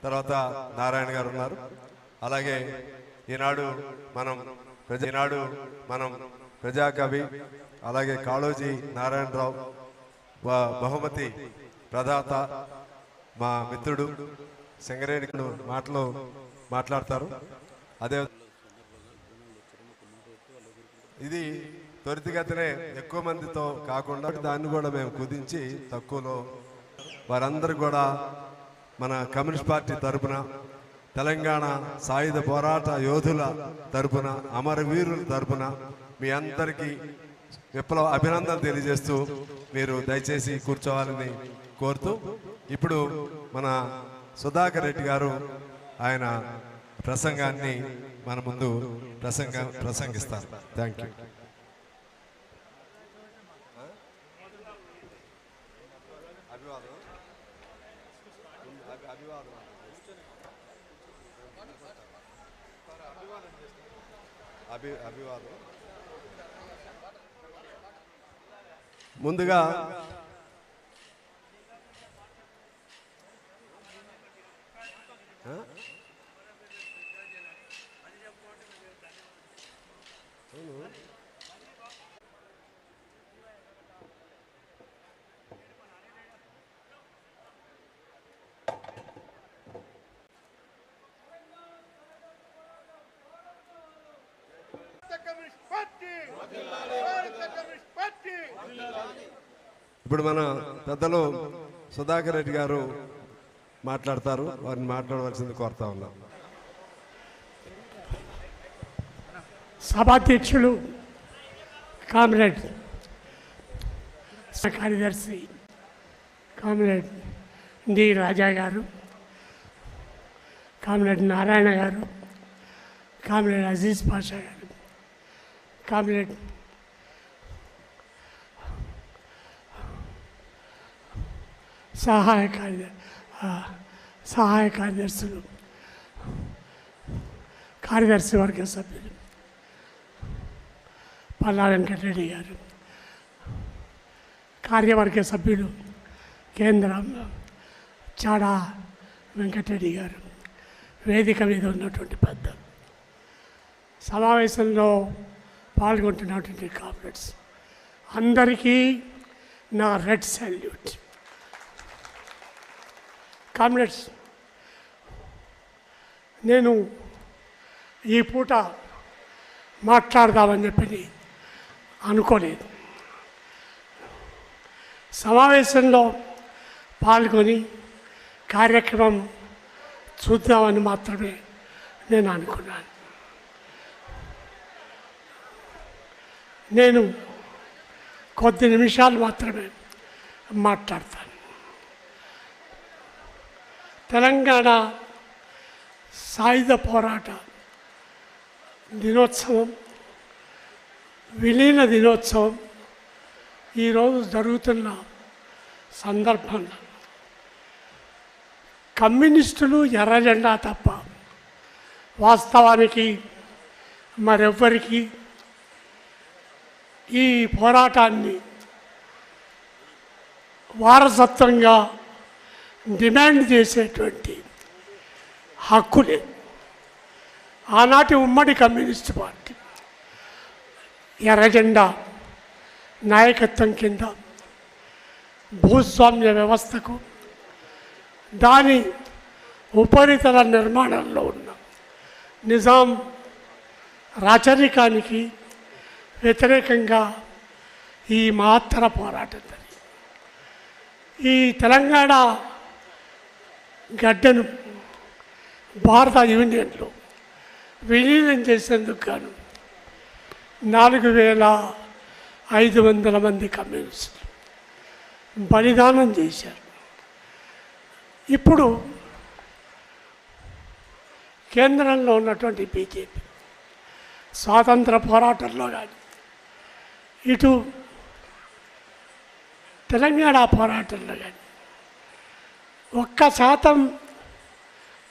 తర్వాత నారాయణ గారు ఉన్నారు. అలాగే ఈనాడు మనం ప్రజాకవి అలాగే కాళోజీ నారాయణరావు బహుమతి ప్రదాత మా మిత్రుడు సింగరేణి మాట్లాడతారు. అదే ఇది త్వరితగతినే ఎక్కువ మందితో కాకుండా దాన్ని కూడా మేము కుదించి తక్కువలో వారందరూ కూడా మన కమ్యూనిస్ట్ పార్టీ తరపున తెలంగాణ సాయుధ పోరాట యోధుల తరపున అమరవీరుల తరపున మీ అందరికీ విప్లవ అభినందనలు తెలియజేస్తూ మీరు దయచేసి కూర్చోవాలని కోరుతూ ఇప్పుడు మన సుధాకర్ రెడ్డి గారు ఆయన ప్రసంగాన్ని మన ముందు ప్రసంగిస్తారు. Thank you. ముందుగా ఇప్పుడు మన పెద్దలు సుధాకర్ రెడ్డి గారు మాట్లాడతారు. వారిని మాట్లాడవలసింది కోరుతా ఉన్నాం. సభాధ్యక్షులు కామ్రేడ్ కార్యదర్శి కామ్రేడ్ డి రాజా గారు, కామ్రేడ్ నారాయణ గారు, కామ్రేడ్ అజీజ్ పాషా గారు, కామ్రేడ్ సహాయ కార్యదర్శులు, కార్యదర్శి వర్గ సభ్యులు పల్లా వెంకటరెడ్డి గారు, కార్యవర్గ సభ్యులు కేంద్రం చాడా వెంకటరెడ్డి గారు, వేదిక మీద ఉన్నటువంటి పెద్ద సమావేశంలో పాల్గొంటున్నటువంటి కామ్రేడ్స్ అందరికీ నా రెడ్ సాల్యూట్. కామ్రేడ్స్, నేను ఈ పూట మాట్లాడదామని చెప్పి అనుకోలేదు. సమావేశంలో పాల్గొని కార్యక్రమం చూద్దామని మాత్రమే నేను అనుకున్నాను. నేను కొద్ది నిమిషాలు మాత్రమే మాట్లాడతాను. తెలంగాణ సాయుధ పోరాట దినోత్సవం, విలీన దినోత్సవం ఈరోజు జరుగుతున్న సందర్భంలో కమ్యూనిస్టులు ఎర్ర జెండా తప్ప వాస్తవానికి మరెవ్వరికి ఈ పోరాటాన్ని వారసత్వంగా డిమాండ్ చేసేటువంటి హక్కు లేదు. ఆనాటి ఉమ్మడి కమ్యూనిస్ట్ పార్టీ ఎర్రజెండా నాయకత్వం కింద భూస్వామ్య వ్యవస్థకు, దాని ఉపరితల నిర్మాణంలో ఉన్న నిజాం రాచరికానికి వ్యతిరేకంగా ఈ మహత్తర పోరాటం జరిగింది. ఈ తెలంగాణ గడ్డను భారత యూనియన్లో విలీనం చేసేందుకు గాను 4500 మంది కమ్యూనిస్టులు బలిదానం చేశారు. ఇప్పుడు కేంద్రంలో ఉన్నటువంటి బీజేపీ స్వాతంత్ర పోరాటంలో కానీ, ఇటు తెలంగాణ పోరాటంలో కానీ 1%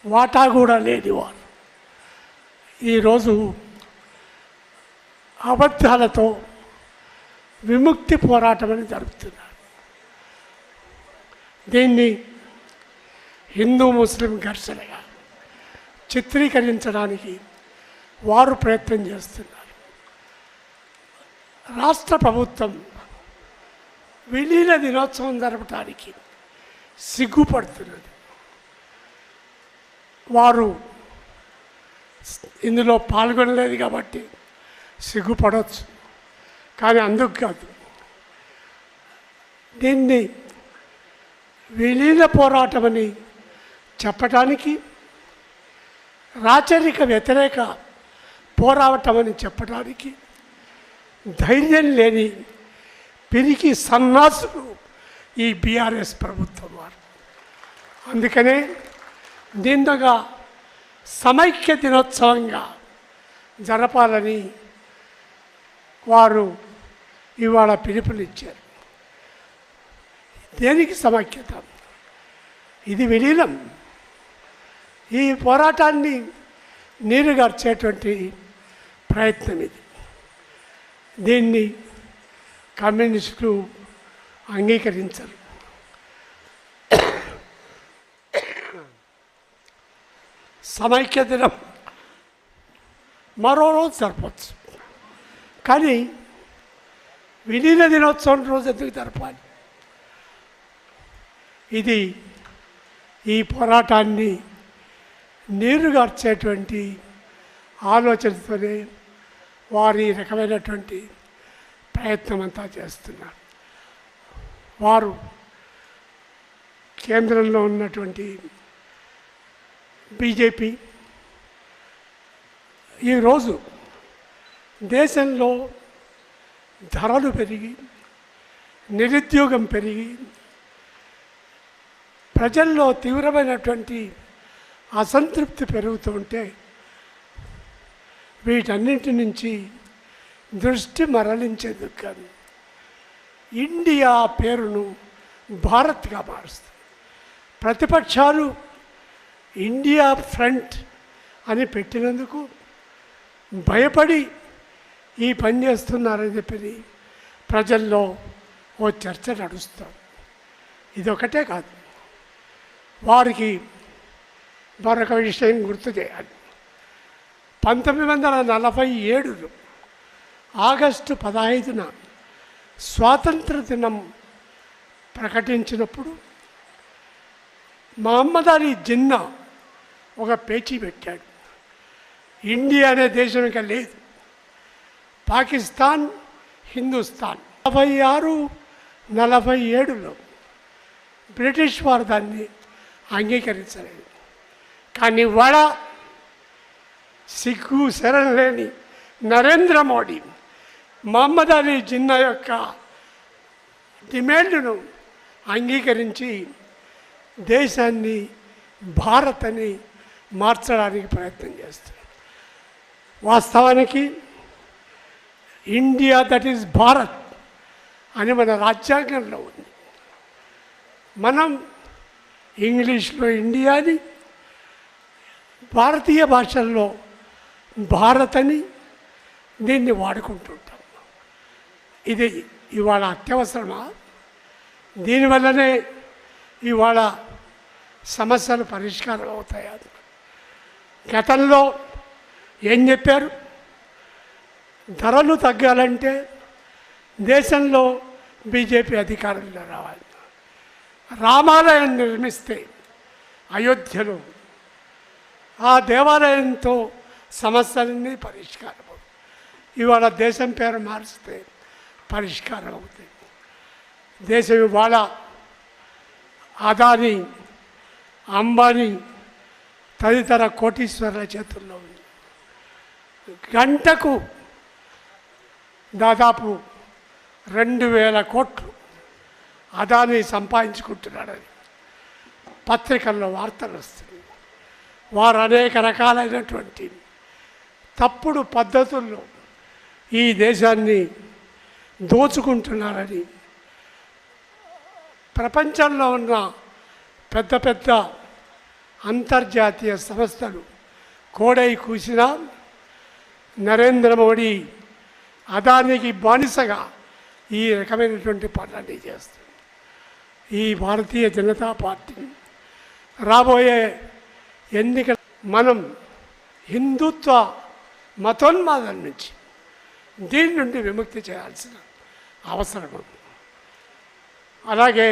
వాటా కూడా లేని వారు ఈరోజు అబద్ధాలతో విముక్తి పోరాటం అని జరుపుతున్నారు. దీన్ని హిందూ ముస్లిం ఘర్షణగా చిత్రీకరించడానికి వారు ప్రయత్నం చేస్తున్నారు. రాష్ట్ర ప్రభుత్వం విలీన దినోత్సవం జరపడానికి సిగ్గుపడుతున్నది. వారు ఇందులో పాల్గొనలేదు కాబట్టి సిగ్గుపడవచ్చు, కానీ అందుకు కాదు. దీన్ని విలీన పోరాటమని చెప్పటానికి, రాచరిక వ్యతిరేక పోరాటమని చెప్పడానికి ధైర్యం లేని పిరికి సన్నాసులు ఈ బీఆర్ఎస్ ప్రభుత్వం వారు. అందుకనే దీంతోగా సమైక్య దినోత్సవంగా జరపాలని వారు ఇవాళ పిలుపునిచ్చారు. దేనికి సమైక్యత? ఇది విలీనం. ఈ పోరాటాన్ని నీరుగార్చేటువంటి ప్రయత్నం ఇది. దీన్ని కమ్యూనిస్టులు అంగీకరించరు. సమైక్య దినం మరో రోజు జరపచ్చు, కానీ విలీన దినోత్సవం రోజు ఎందుకు జరపాలి? ఇది ఈ పోరాటాన్ని నీరుగార్చేటువంటి ఆలోచనతోనే వారు ఈ రకమైనటువంటి ప్రయత్నం అంతా చేస్తున్నారు. వారు కేంద్రంలో ఉన్నటువంటి బీజేపీ ఈరోజు దేశంలో ధరలు పెరిగి, నిరుద్యోగం పెరిగి, ప్రజల్లో తీవ్రమైనటువంటి అసంతృప్తి పెరుగుతూ ఉంటే వీటన్నింటి నుంచి దృష్టి మరలించేందుకు కానీ ఇండియా పేరును భారత్గా మారుస్తుంది. ప్రతిపక్షాలు ఇండియా ఫ్రంట్ అని పెట్టినందుకు భయపడి ఈ పని చేస్తున్నారని చెప్పి ప్రజల్లో ఓ చర్చ నడుస్తాం. ఇదొకటే కాదు, వారికి మరొక విషయం గుర్తు చేయాలి. 1947 ఆగస్టు 15న స్వాతంత్ర దినం ప్రకటించినప్పుడు మహమ్మద్ అలీ జిన్నా ఒక పేచీ పెట్టాడు. ఇండియా అనే దేశం ఇక లేదు, పాకిస్తాన్, హిందుస్థాన్. 46-47లో బ్రిటిష్ వారు దాన్ని అంగీకరించలేదు. కానీ ఇవాళ సిగ్గు శరం లేని నరేంద్ర మోడీ మహమ్మద్ అలీ జిన్నా యొక్క డిమాండ్ను అంగీకరించి దేశాన్ని భారత్ అని మార్చడానికి ప్రయత్నం చేస్తారు. వాస్తవానికి ఇండియా దట్ ఈజ్ భారత్ అని మన రాజ్యాంగంలో ఉంది. మనం ఇంగ్లీష్లో ఇండియాని, భారతీయ భాషల్లో భారత్ అని దీన్ని వాడుకుంటుంటాం. ఇది ఇవాళ అత్యవసరమా? దీనివల్లనే ఇవాళ సమస్యలు పరిష్కారం అవుతాయా? గతంలో ఏం చెప్పారు? ధరలు తగ్గాలంటే దేశంలో బీజేపీ అధికారంలో రావాలి. రామాలయం నిర్మిస్తే అయోధ్యలో ఆ దేవాలయంతో సమస్యలన్నీ పరిష్కారం అవుతాయి. ఇవాళ దేశం పేరు మారిస్తే పరిష్కారం అవుతాయి. దేశం ఇవాళ అదానీ, అంబానీ తదితర కోటీశ్వరుల చేతుల్లో ఉంది. గంటకు దాదాపు 2000 కోట్లు అదానీ సంపాదించుకుంటున్నాడని పత్రికల్లో వార్తలు వస్తుంది. వారు అనేక రకాలైనటువంటి తప్పుడు పద్ధతుల్లో ఈ దేశాన్ని దోచుకుంటున్నారని ప్రపంచంలో ఉన్న పెద్ద పెద్ద అంతర్జాతీయ సంస్థలు కోడై కూసినా నరేంద్ర మోడీ అదానికి బానిసగా ఈ రకమైనటువంటి పనులన్నీ చేస్తుంది. ఈ భారతీయ జనతా పార్టీ రాబోయే ఎన్నిక మనం హిందుత్వ మతోన్మాదం నుంచి దీని నుండి విముక్తి చేయాల్సిన అవసరం ఉంది. అలాగే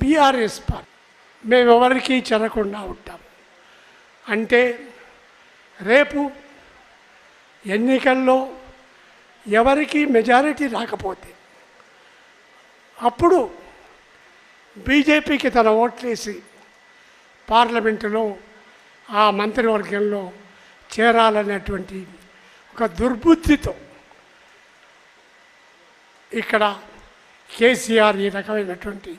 బీఆర్ఎస్ పార్టీ మేమెవరికీ చెరకుండా ఉంటాం అంటే రేపు ఎన్నికల్లో ఎవరికి మెజారిటీ రాకపోతే అప్పుడు బీజేపీకి తన ఓట్లేసి పార్లమెంటులో ఆ మంత్రివర్గంలో చేరాలనేటువంటి ఒక దుర్బుద్ధితో ఇక్కడ కేసీఆర్ ఈ రకమైనటువంటి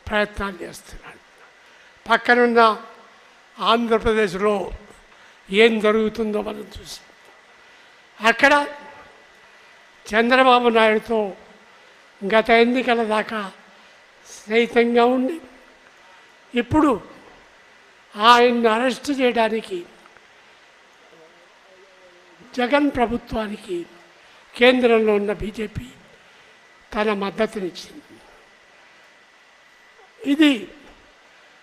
ప్రయత్నాలు చేస్తున్నాడు. పక్కనున్న ఆంధ్రప్రదేశ్లో ఏం జరుగుతుందో మనం చూసాం. అక్కడ చంద్రబాబు నాయుడుతో గత ఎన్నికల దాకా స్నేహితంగా ఉండి ఇప్పుడు ఆయన్ని అరెస్ట్ చేయడానికి జగన్ ప్రభుత్వానికి కేంద్రంలో ఉన్న బీజేపీ తన మద్దతునిచ్చింది. ఇది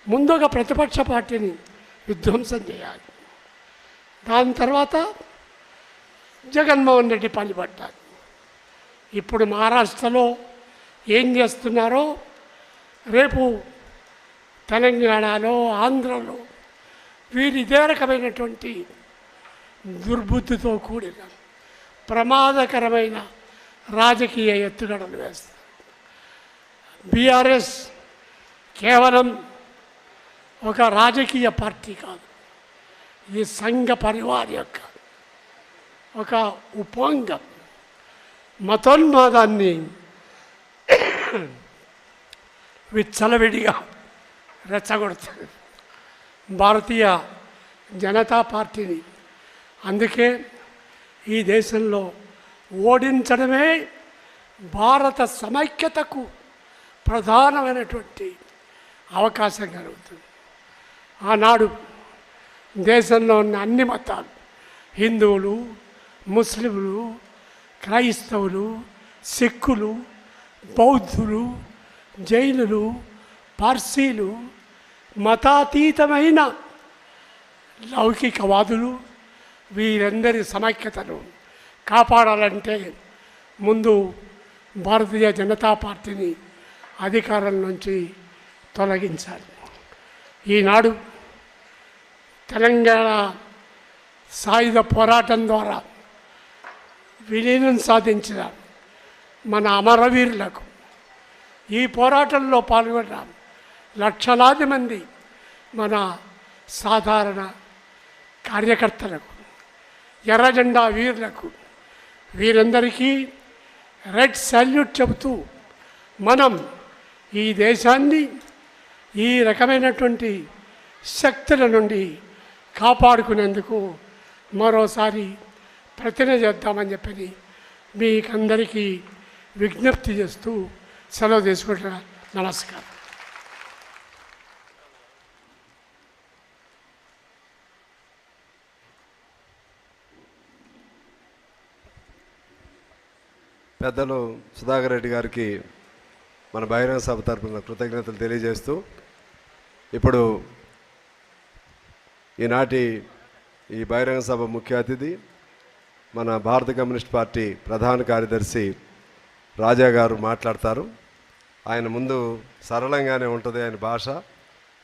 ముందుగా ప్రతిపక్ష పార్టీని విధ్వంసం చేయాలి. దాని తర్వాత జగన్మోహన్ రెడ్డి పనిపడ్డారు. ఇప్పుడు మహారాష్ట్రలో ఏం చేస్తున్నారో రేపు తెలంగాణలో ఆంధ్రలో వీరు ఇదే రకమైనటువంటి దుర్బుద్ధితో కూడిన ప్రమాదకరమైన రాజకీయ ఎత్తుగడలు వేస్తారు. బీఆర్ఎస్ కేవలం ఒక రాజకీయ పార్టీ కాదు, ఇది సంఘ పరివార్ యొక్క ఒక ఉపోంగం. మతోన్మాదాన్ని విచ్చలవిడిగా రెచ్చగొడుతుంది భారతీయ జనతా పార్టీని. అందుకే ఈ దేశంలో ఓడించడమే భారత సమైక్యతకు ప్రధానమైనటువంటి అవకాశం కలుగుతుంది. ఆనాడు దేశంలో ఉన్న అన్ని మతాలు, హిందువులు, ముస్లింలు, క్రైస్తవులు, సిక్కులు, బౌద్ధులు, జైనులు, పార్సీలు, మతాతీతమైన లౌకికవాదులు వీరందరి సమైక్యతను కాపాడాలంటే ముందు భారతీయ జనతా పార్టీని అధికారం నుంచి తొలగించాలి. ఈనాడు తెలంగాణ సాయుధ పోరాటం ద్వారా విలీనం సాధించిన మన అమరవీరులకు, ఈ పోరాటంలో పాల్గొన్న లక్షలాది మంది మన సాధారణ కార్యకర్తలకు, ఎర్రజెండా వీరులకు, వీరందరికీ రెడ్ సాల్యూట్ చెబుతూ మనం ఈ దేశాన్ని ఈ రకమైనటువంటి శక్తుల నుండి కాపాడుకునేందుకు మరోసారి ప్రతిజ్ఞ చేద్దామని చెప్పి మీకందరికీ విజ్ఞప్తి చేస్తూ సెలవు తీసుకుంటున్నా. నమస్కారం. పెద్దలు సుధాకర్ రెడ్డి గారికి మన బహిరంగ సభ తరపున కృతజ్ఞతలు తెలియజేస్తూ ఇప్పుడు ఈనాటి ఈ బహిరంగ సభ ముఖ్య అతిథి మన భారత కమ్యూనిస్ట్ పార్టీ ప్రధాన కార్యదర్శి రాజా గారు మాట్లాడతారు. ఆయన ముందు సరళంగానే ఉంటుంది, ఆయన భాష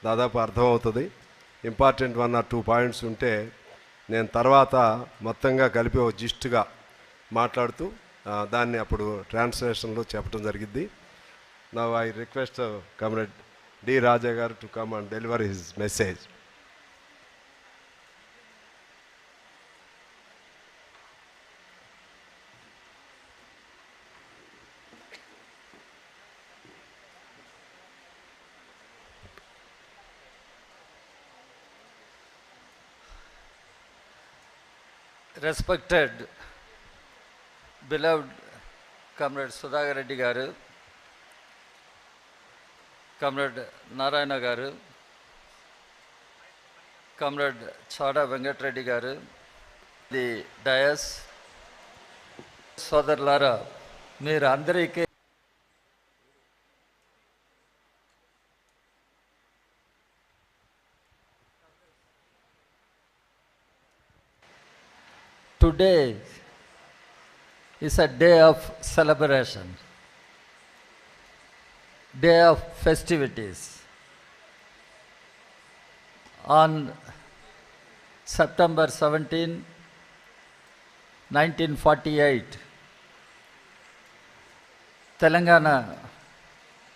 దాదాపు అర్థమవుతుంది. ఇంపార్టెంట్ 1 or 2 పాయింట్స్ ఉంటే నేను తర్వాత మొత్తంగా కలిపి ఒక జిస్ట్గా మాట్లాడుతూ దాన్ని అప్పుడు ట్రాన్స్లేషన్లో చెప్పడం జరిగింది. Now I request comrade D Raja గారు to come and deliver his message. Respected, beloved Comrade Sudhakar Reddy garu, Comrade Narayana garu, Comrade Chada Venkat Reddy garu, the dais, Sodarlara, meer andariki Today is a day of celebration, day of festivities. On September 17, 1948, Telangana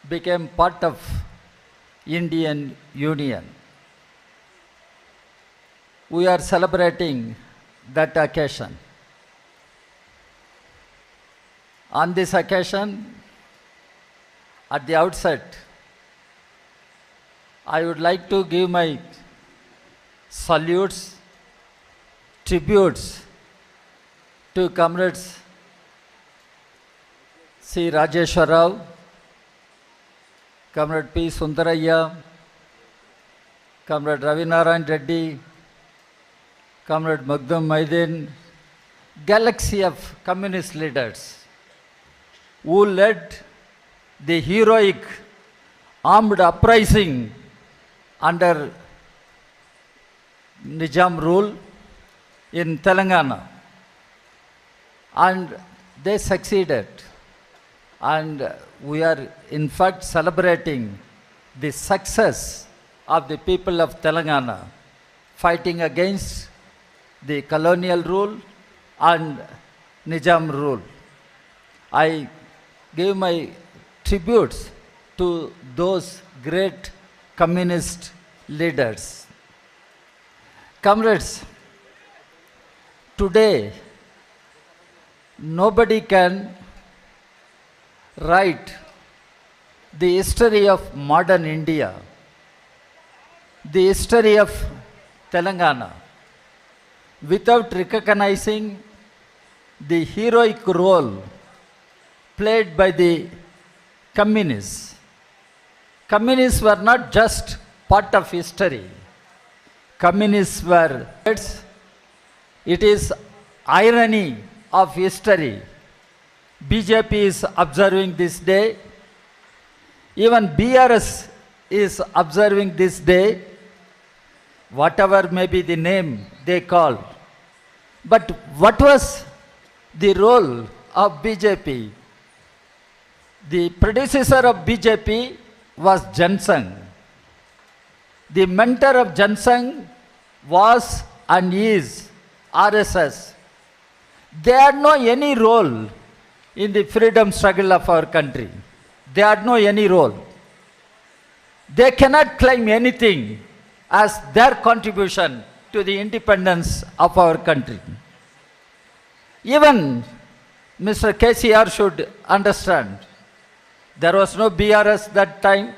became part of Indian Union. We are celebrating that occasion. On this occasion, at the outset, I would like to give my salutes, tributes to comrades C. Rajeshwar Rao, Comrade P. Sundaraya, Comrade Ravinarayan Reddy, Comrade Magdum Maidin, galaxy of communist leaders who led the heroic armed uprising under Nizam rule in Telangana. And they succeeded. And we are in fact celebrating the success of the people of Telangana fighting against the colonial rule and Nizam rule. I give my tributes to those great communist leaders. Comrades, today nobody can write the history of modern India, the history of Telangana, without recognizing the heroic role played by the communists. Communists were not just part of history. Communists were, it is irony of history. BJP is observing this day. Even BRS is observing this day, whatever may be the name they call. But what was the role of BJP? The predecessor of BJP was Jansang. The mentor of Jansang was and is RSS. They had no any role in the freedom struggle of our country. They had no any role. They cannot claim anything as their contribution to the independence of our country. Even Mr. KCR should understand. There was no BRS that time.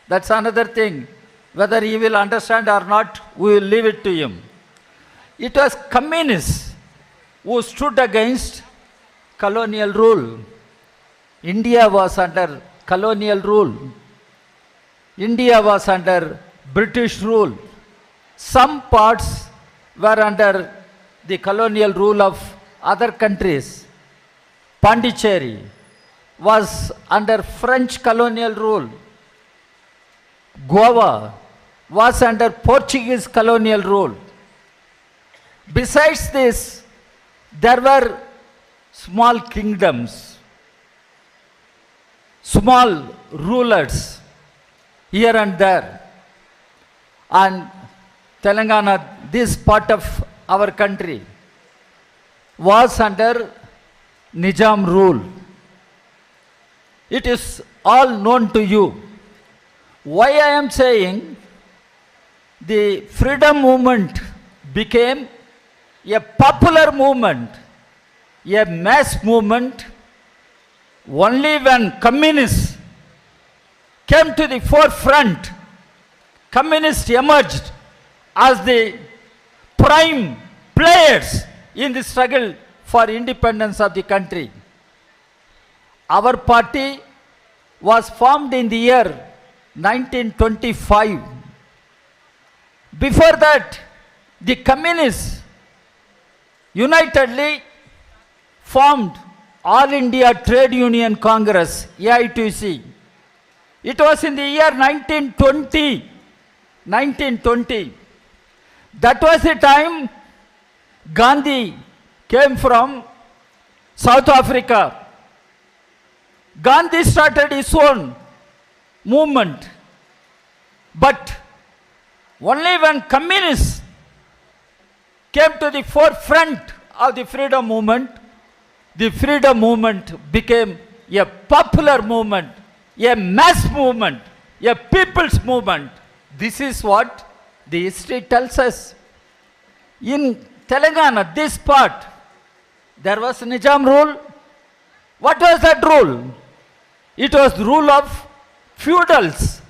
That's another thing. Whether he will understand or not, we will leave it to him. It was communists who stood against colonial rule. India was under colonial rule. India was under British rule. Some parts were under the colonial rule of other countries. Pondicherry was under French colonial rule. Goa was under Portuguese colonial rule. Besides this, there were small kingdoms, small rulers here and there. And Telangana, this part of our country, was under Nizam rule. It is all known to you. Why I am saying the freedom movement became a popular movement, a mass movement, only when communists came to the forefront. Communists emerged as the prime players in the struggle for independence of the country. Our party was formed in the year 1925. Before that, the communists unitedly formed All India Trade Union Congress, AITC. It was in the year 1920. That was the time Gandhi came from South Africa. Gandhi started his own movement. But only when communists came to the forefront of the freedom movement became a popular movement, a mass movement, a people's movement. This is what the history tells us. In Telangana, this part, there was Nizam rule. What was that rule? It was the rule of feudals,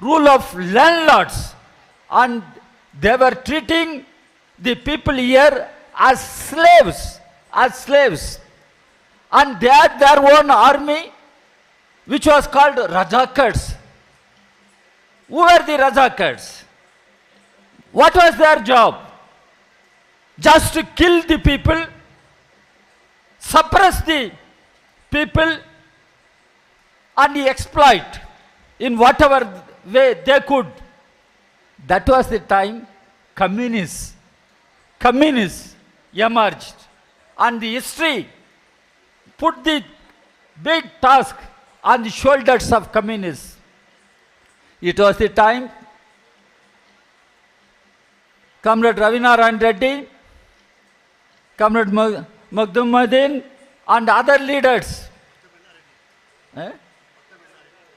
rule of landlords, and they were treating the people here as slaves. And they had their own army, which was called Rajakars. Who were the Rajakars? What was their job? Just to kill the people, suppress the people, and exploit in whatever way they could. That was the time communists emerged. And the history put the big task on the shoulders of communists. It was the time Comrade Ravinarayan Reddy, Comrade Magdumadin, and other leaders,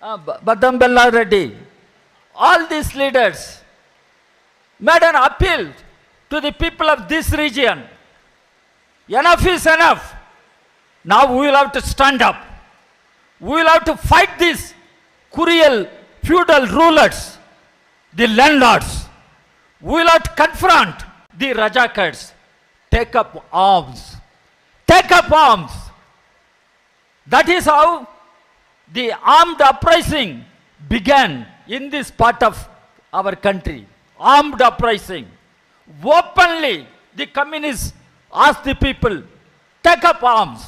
Badam Bella Reddy, all these leaders made an appeal to the people of this region. Enough is enough. Now we will have to stand up. We will have to fight these cruel feudal rulers, the landlords. We will have to confront the Rajakars. Take up arms. Take up arms. That is how the armed uprising began in this part of our country. Armed uprising. Openly, the communists asked the people, take up arms.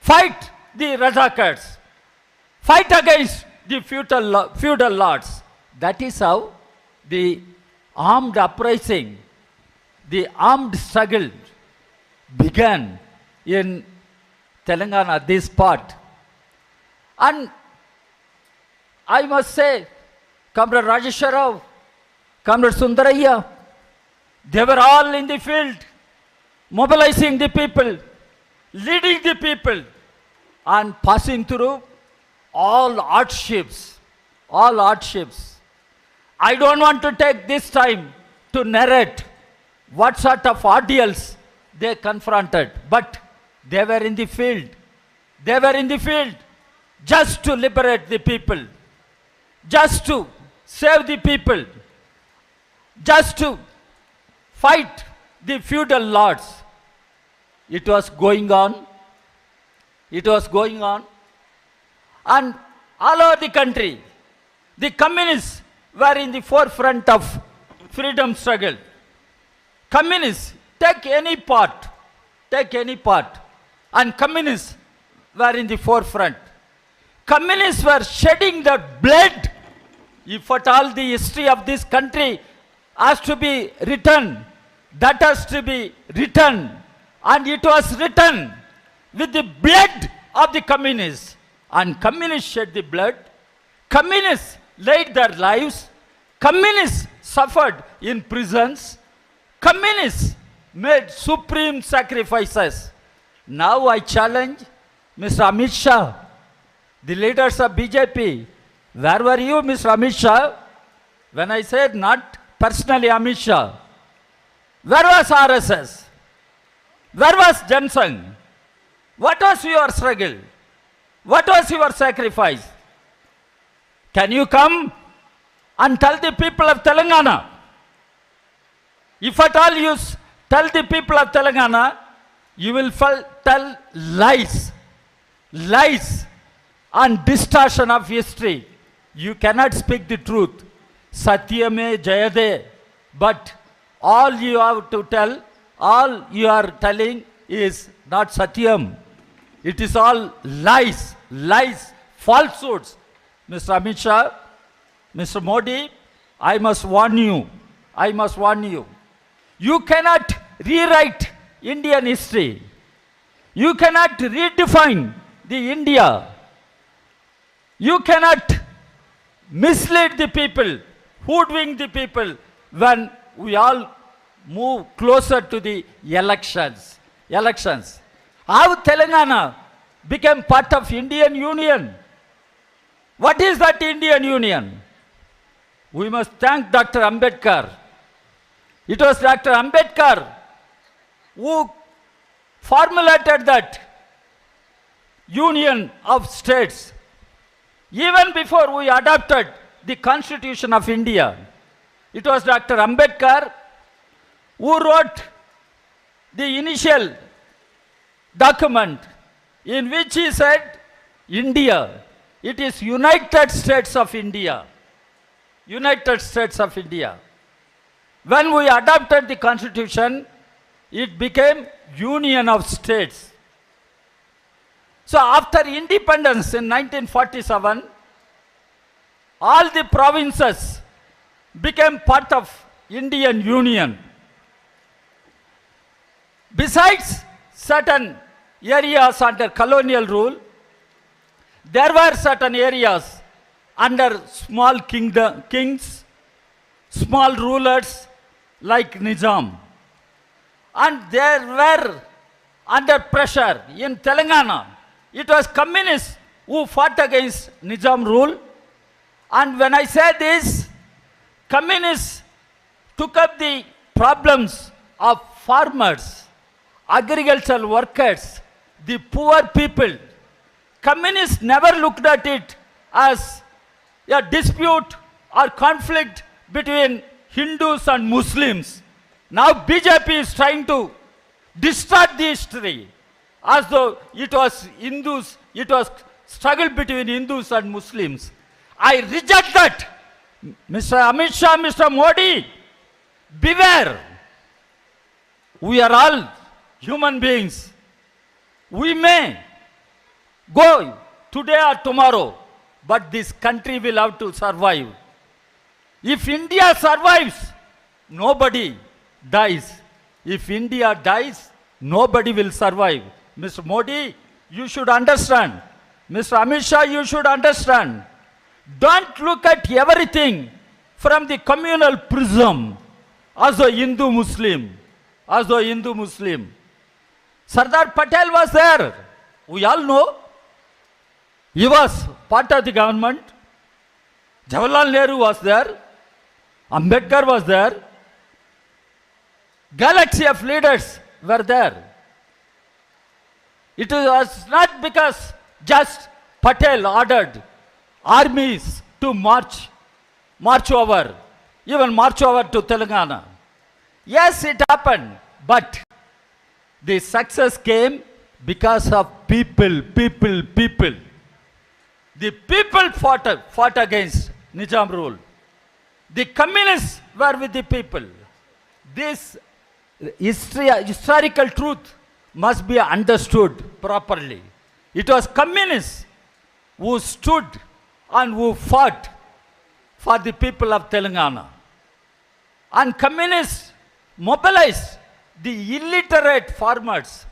Fight the Rajakars. Fight against the feudal lords. That is how the armed uprising, the armed struggle began in Telangana, this part. And I must say, Comrade Rajeshwar Rao, Comrade Sundaraya, they were all in the field, mobilizing the people, leading the people, and passing through all hardships. I don't want to take this time to narrate what sort of ordeals they confronted, but they were in the field. They were in the field just to liberate the people, just to save the people, just to fight the feudal lords. It was going on. And all over the country, the communists were in the forefront of freedom struggle. Communists, take any part, and communists were in the forefront. Communists were shedding their blood. If at all the history of this country has to be written, that has to be written. And it was written with the blood of the communists. And communists shed the blood. Communists laid their lives. Communists suffered in prisons. Communists made supreme sacrifices. Now I challenge Mr. Amit Shah, the leaders of BJP. Where were you, Mr. Amit Shah? When I said not personally Amit Shah. Where was RSS? Where was Jansang? What was your struggle? What was your sacrifice? Can you come and tell the people of Telangana? If at all you tell the people of Telangana, you will tell lies and distortion of history. You cannot speak the truth. Satyame Jayade. But all you have to tell, all you are telling is not Satyam. It is all lies, falsehoods. Mr. Amit Shah, Mr. Modi, I must warn you. You cannot rewrite Indian history. You cannot redefine the India. You cannot mislead the people, hoodwink the people when we all move closer to the elections. How Telangana became part of Indian Union? What is that Indian Union? We must thank Dr. Ambedkar. It was Dr. Ambedkar who formulated that union of states. Even before we adopted the Constitution of India, it was Dr. Ambedkar who wrote the initial document in which he said, India, it is United States of India. United States of India. When we adopted the Constitution, it became Union of States. So after independence in 1947, all the provinces became part of Indian Union. Besides certain areas under colonial rule, there were certain areas under small kings, small rulers like Nizam. And there were under pressure in Telangana. It was communists who fought against Nizam rule. And when I say this, communists took up the problems of farmers, agricultural workers, the poor people. Communists never looked at it as a dispute or conflict between Hindus and Muslims. Now BJP is trying to distort the history as though it was Hindus, it was struggle between Hindus and Muslims. I reject that. Mr. Amit Shah, Mr. Modi, beware. We are all human beings. We may go today or tomorrow, but this country will have to survive. If India survives, nobody dies. If India dies, nobody will survive. Mr. Modi, you should understand. Mr. Amit Shah, you should understand. Don't look at everything from the communal prism as a Hindu-Muslim. Sardar Patel was there. We all know. He was part of the government. Jawaharlal Nehru was there. Ambedkar was there. Galaxy of leaders were there. It was not because just Patel ordered armies to march over to Telangana. Yes, it happened, but the success came because of people. The people fought against Nizam rule. The communists were with the people. This historical truth must be understood properly. It was communists who stood and who fought for the people of Telangana. And communists mobilized the illiterate farmers,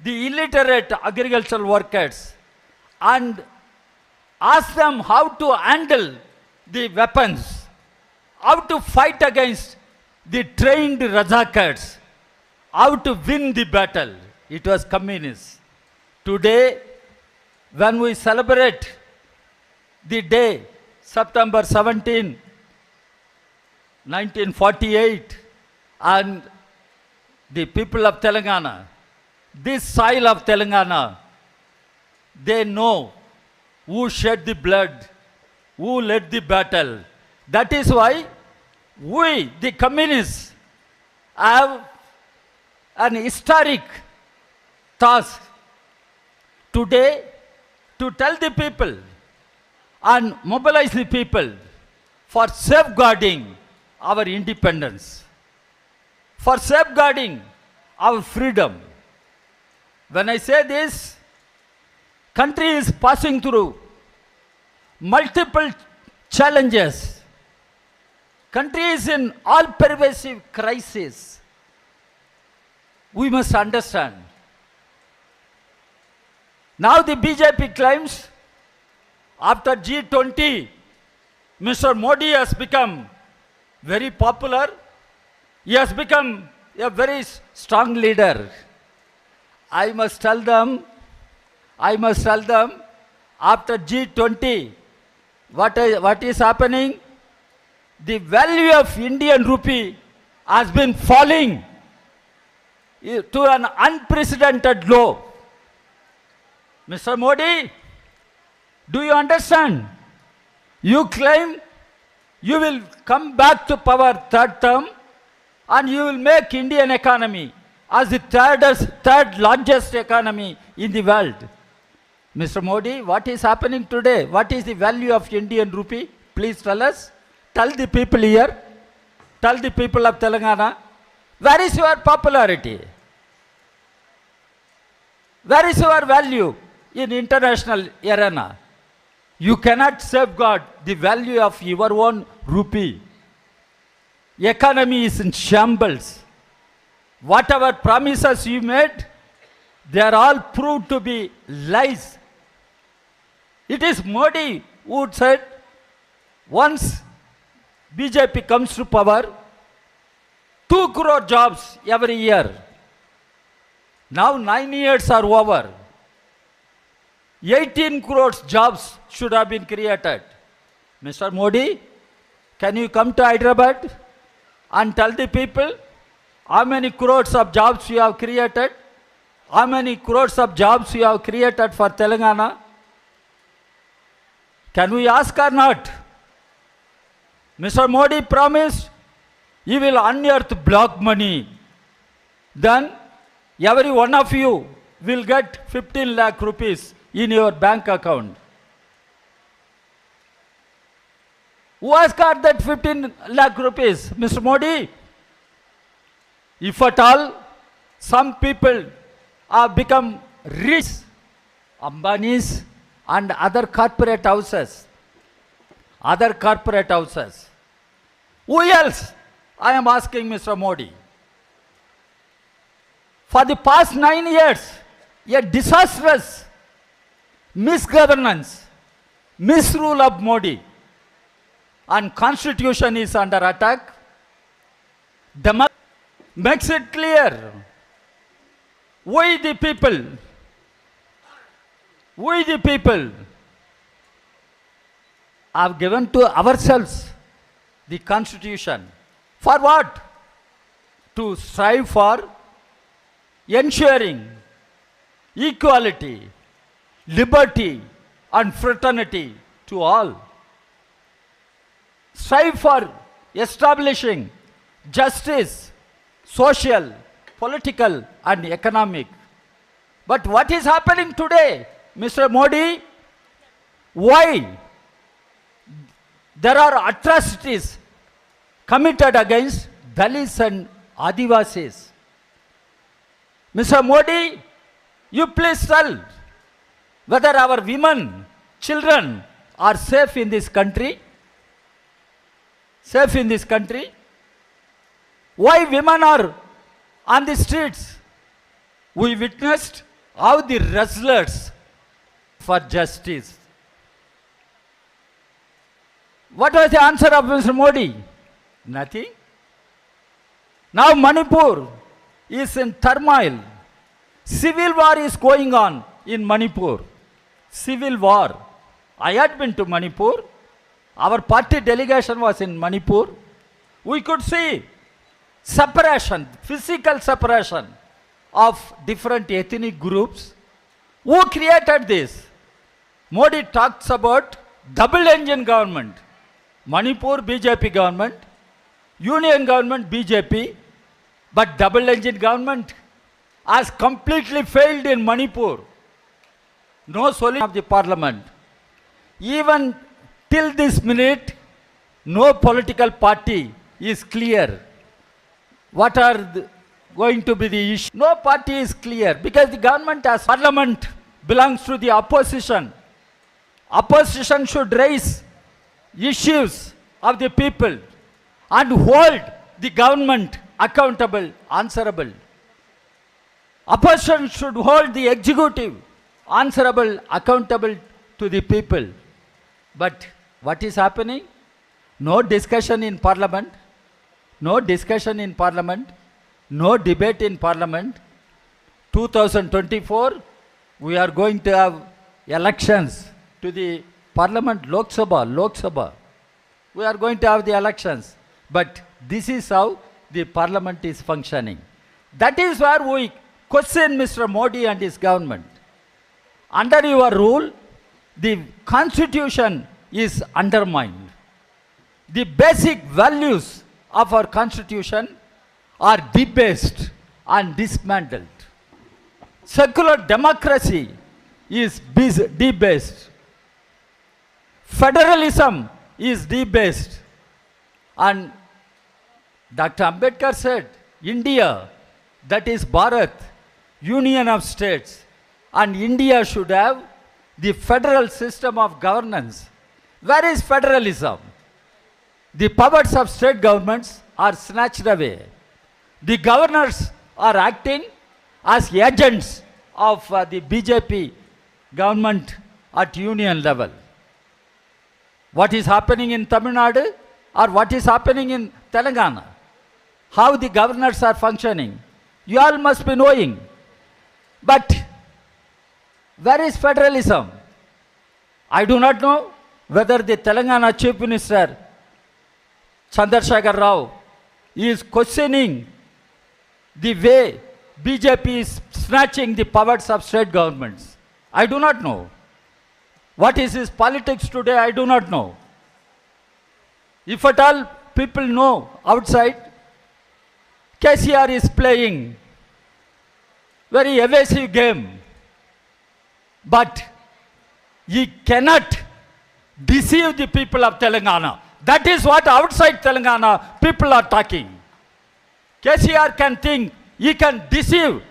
the illiterate agricultural workers, and asked them how to handle the weapons, how to fight against the trained Razakars, how to win the battle. It was communists. Today, when we celebrate the day, September 17, 1948, and the people of Telangana, this soil of Telangana, they know who shed the blood, who led the battle. That is why we, the communists, have an historic task today to tell the people and mobilize the people for safeguarding our independence, for safeguarding our freedom. When I say this, country is passing through multiple challenges. Country is in all pervasive crisis. we must understand. Now the BJP claims after G20, Mr. Modi has become very popular. He has become a very strong leader. I must tell them, after G20, what is happening? The value of Indian rupee has been falling to an unprecedented low. Mr. Modi, do you understand? You claim you will come back to power third term and you will make Indian economy as the third largest economy in the world. Mr. Modi, what is happening today? What is the value of Indian rupee? Please tell us. Tell the people here. Tell the people of Telangana. Where is your popularity? Where is your value in international arena? You cannot safeguard the value of your own rupee. Economy is in shambles. Whatever promises you made, they are all proved to be lies. It is Modi who said, once BJP comes to power, 2 crore jobs every year. Now 9 years are over. 18 crores jobs should have been created. Mr. Modi, can you come to Hyderabad and tell the people how many crores of jobs you have created? How many crores of jobs you have created for Telangana? Can we ask or not? Mr. Modi promised he will unearth block money. Then every one of you will get 15 lakh rupees in your bank account. Who has got that 15 lakh rupees? Mr. Modi? If at all, some people have become rich, Ambanis and other corporate houses. Who else? I am asking Mr. Modi. For the past 9 years, a disastrous misgovernance, misrule of Modi, and constitution is under attack. Makes it clear we the people have given to ourselves the constitution. For what? To strive for ensuring equality, liberty and fraternity to all. Strive for establishing justice, social, political and economic. But what is happening today, Mr. Modi? Why? There are atrocities committed against Dalits and Adivasis. Mr. Modi, you please tell whether our women, children are safe in this country? Safe in this country? Why women are on the streets? We witnessed how the wrestlers for justice. What was the answer of Mr. Modi? Nothing. Now Manipur is in turmoil. Civil war is going on in Manipur. Civil war. I had been to Manipur. Our party delegation was in Manipur. We could see separation, physical separation of different ethnic groups. Who created this? Modi talks about double engine government. Manipur BJP government, union government BJP, but double engine government has completely failed in Manipur. No solution of the parliament. Even till this minute, no political party is clear. What are going to be the issues? No party is clear because the government as parliament belongs to the opposition. Opposition should raise issues of the people and hold the government accountable, answerable. Opposition should hold the executive answerable, accountable to the people. But what is happening? No discussion in parliament, no discussion in parliament, no debate in parliament. 2024, we are going to have elections to the parliament, Lok Sabha. We are going to have the elections. But this is how the parliament is functioning. That is where we question Mr. Modi and his government. Under your rule, the constitution is undermined. The basic values of our constitution are debased and dismantled. Secular democracy is debased. Federalism is debased. And Dr. Ambedkar said, India, that is Bharat, Union of States, and India should have the federal system of governance. Where is federalism? The powers of state governments are snatched away. The governors are acting as agents of the BJP government at union level. What is happening in Tamil Nadu or what is happening in Telangana? How the governors are functioning? You all must be knowing. But where is federalism? I do not know whether the Telangana Chief Minister Chandrasekhar Rao is questioning the way BJP is snatching the powers of state governments. I do not know. What is his politics today? I do not know. If at all people know outside, KCR is playing very evasive game. But he cannot deceive the people of Telangana. That is what outside Telangana people are talking. KCR can think he can deceive,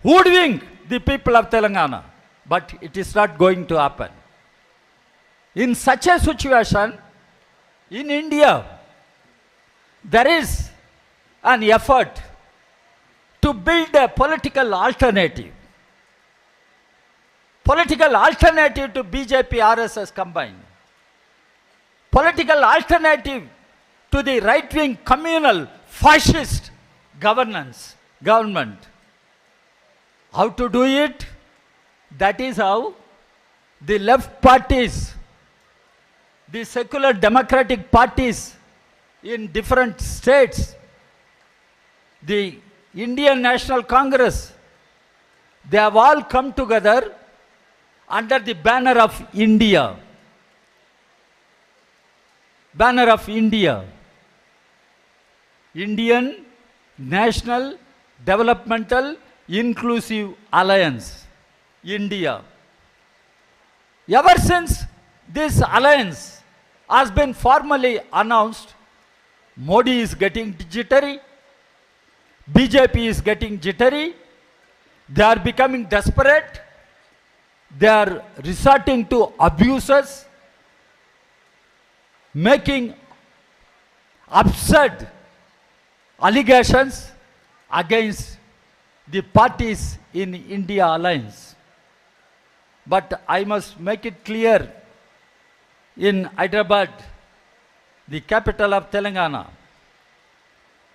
hoodwink the people of Telangana. But it is not going to happen. In such a situation, in India, there is an effort to build a political alternative. Political alternative to BJP RSS combined. Political alternative to the right-wing communal fascist government. How to do it? That is how the left parties, the secular democratic parties in different states, the Indian National Congress, they have all come together under the banner of India. Banner of India. Indian National Developmental Inclusive Alliance. India. Ever since this alliance has been formally announced, Modi is getting jittery, BJP is getting jittery, they are becoming desperate, they are resorting to abuses, making absurd allegations against the parties in India alliance. But I must make it clear, in Hyderabad, the capital of Telangana,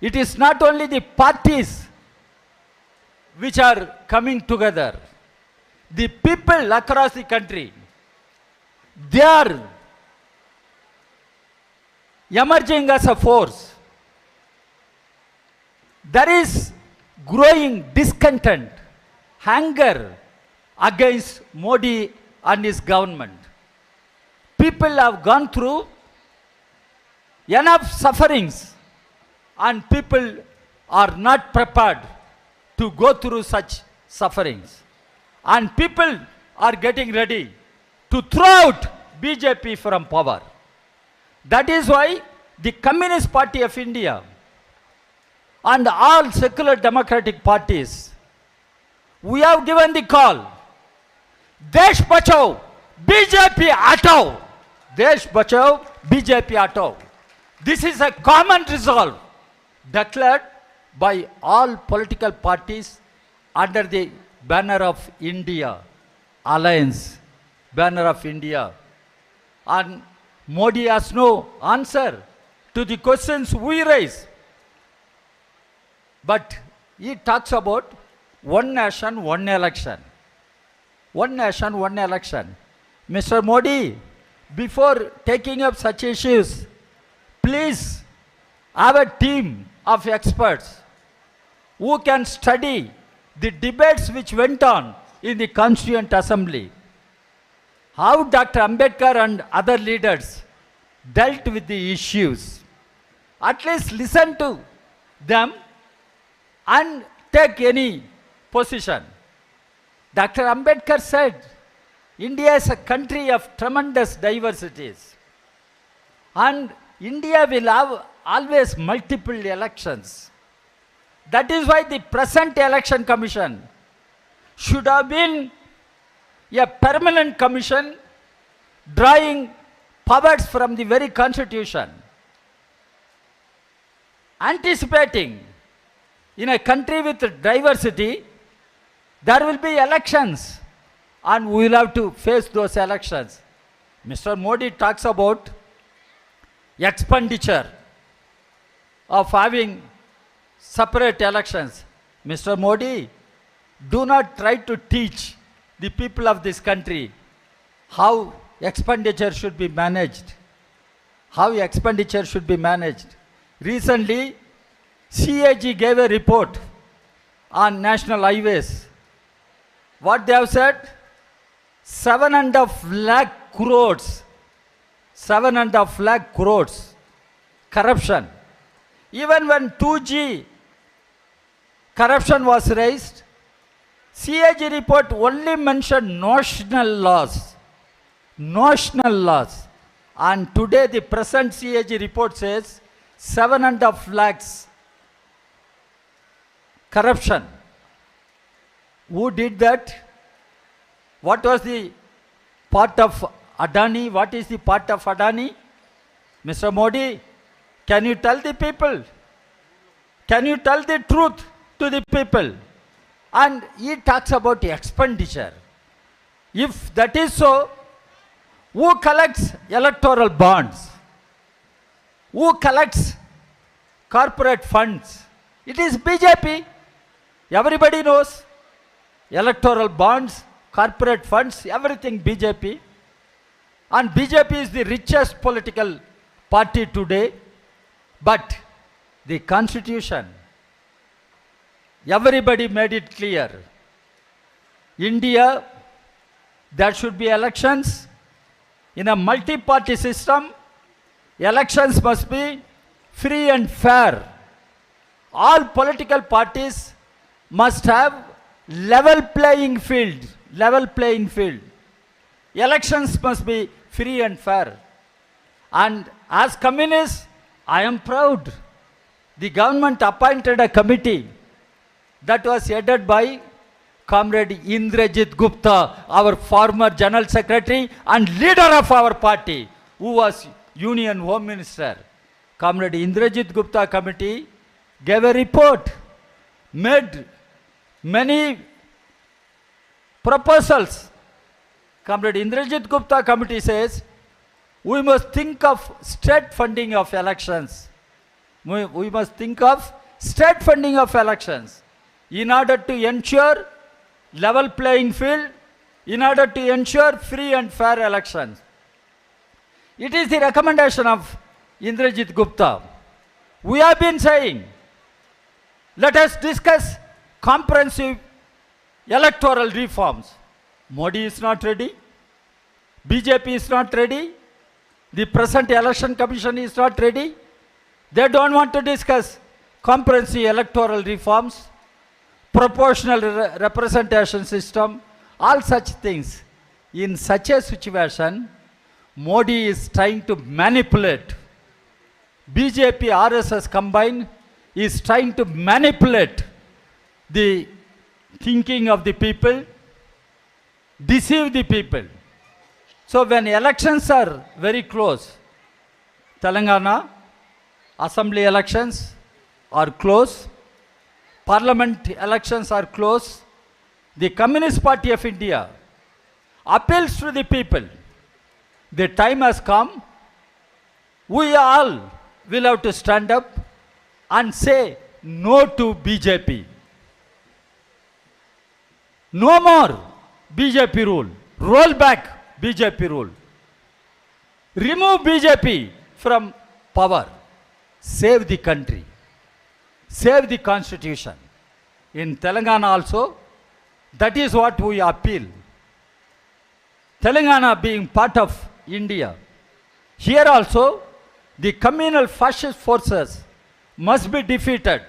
it is not only the parties which are coming together, the people across the country, they are emerging as a force. There is growing discontent, anger against Modi and his government. People have gone through enough sufferings and people are not prepared to go through such sufferings. And people are getting ready to throw out BJP from power. That is why the Communist Party of India and all secular democratic parties, we have given the call, Desh Bachao, BJP Hatao. Desh Bachao, BJP Hatao. This is a common resolve declared by all political parties under the banner of India, alliance, banner of India. And Modi has no answer to the questions we raise. But he talks about one nation, one election. One nation, one election. Mr. Modi, before taking up such issues, please have a team of experts who can study the debates which went on in the Constituent Assembly. How Dr. Ambedkar and other leaders dealt with the issues. At least listen to them and take any position. Dr. Ambedkar said, India is a country of tremendous diversities. And India will have always multiple elections. That is why the present election commission should have been a permanent commission drawing powers from the very constitution. Anticipating in a country with diversity, there will be elections and we will have to face those elections. Mr. Modi talks about expenditure of having separate elections. Mr. Modi, do not try to teach the people of this country how expenditure should be managed. How expenditure should be managed. Recently, CAG gave a report on national highways. What they have said? 7.5 lakh crores. 7.5 lakh crores. Corruption. Even when 2G corruption was raised, CAG report only mentioned notional laws. Notional laws. And today the present CAG report says 7.5 lakhs corruption. Who did that? What was the part of Adani? What is the part of Adani? Mr. Modi, can you tell the people? Can you tell the truth to the people? And he talks about expenditure. If that is so, who collects electoral bonds? Who collects corporate funds? It is BJP. Everybody knows. Electoral bonds, corporate funds, everything BJP. And BJP is the richest political party today. But the constitution, everybody made it clear. India, there should be elections. In a multi-party system, elections must be free and fair. All political parties must have level playing field. Level playing field. Elections must be free and fair. And as communists, I am proud. The government appointed a committee that was headed by Comrade Indrajit Gupta, our former General Secretary and leader of our party, who was Union Home Minister. Comrade Indrajit Gupta committee gave a report, made many proposals. Comrade Indrajit Gupta committee says, we must think of state funding of elections. We must think of state funding of elections in order to ensure level playing field, in order to ensure free and fair elections. It is the recommendation of Indrajit Gupta. We have been saying, let us discuss comprehensive electoral reforms. Modi is not ready. BJP is not ready. The present election commission is not ready. They don't want to discuss comprehensive electoral reforms, proportional representation system, all such things. In such a situation, Modi is trying to manipulate. BJP, RSS combined is trying to manipulate the thinking of the people, deceive the people. So when elections are very close, Telangana, assembly elections are close, parliament elections are close, the Communist Party of India appeals to the people. The time has come. We all will have to stand up and say no to BJP. No more BJP rule. Roll back BJP rule. Remove BJP from power. Save the country. Save the constitution. In Telangana also, that is what we appeal. Telangana being part of India. Here also, the communal fascist forces must be defeated.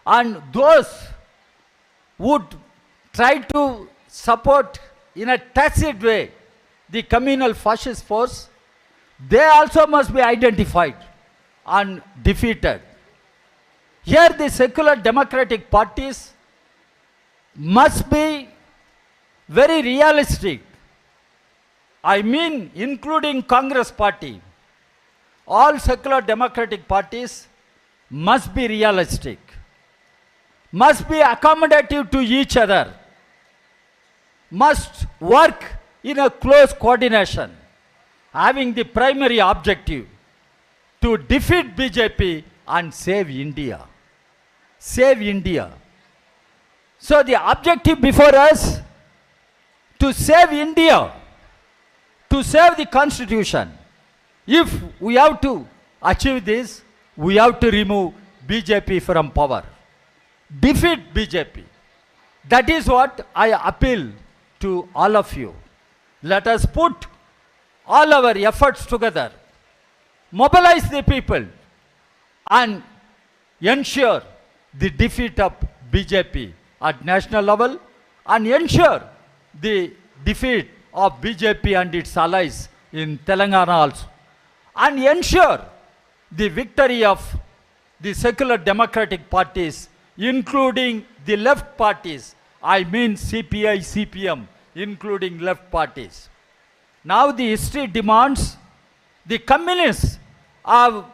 And those would try to support in a tacit way the communal fascist force, they also must be identified and defeated. Here the secular democratic parties must be very realistic. I mean, including Congress party. All secular democratic parties must be realistic, must be accommodative to each other, must work in a close coordination, having the primary objective to defeat BJP and save India. Save India. So the objective before us, to save India, to save the constitution. If we have to achieve this, we have to remove BJP from power. Defeat BJP. That is what I appeal to all of you. Let us put all our efforts together, mobilize the people, and ensure the defeat of BJP at national level, and ensure the defeat of BJP and its allies in Telangana also, and ensure the victory of the secular democratic parties, including the left parties, I mean CPI, CPM, including left parties. Now the history demands the communists have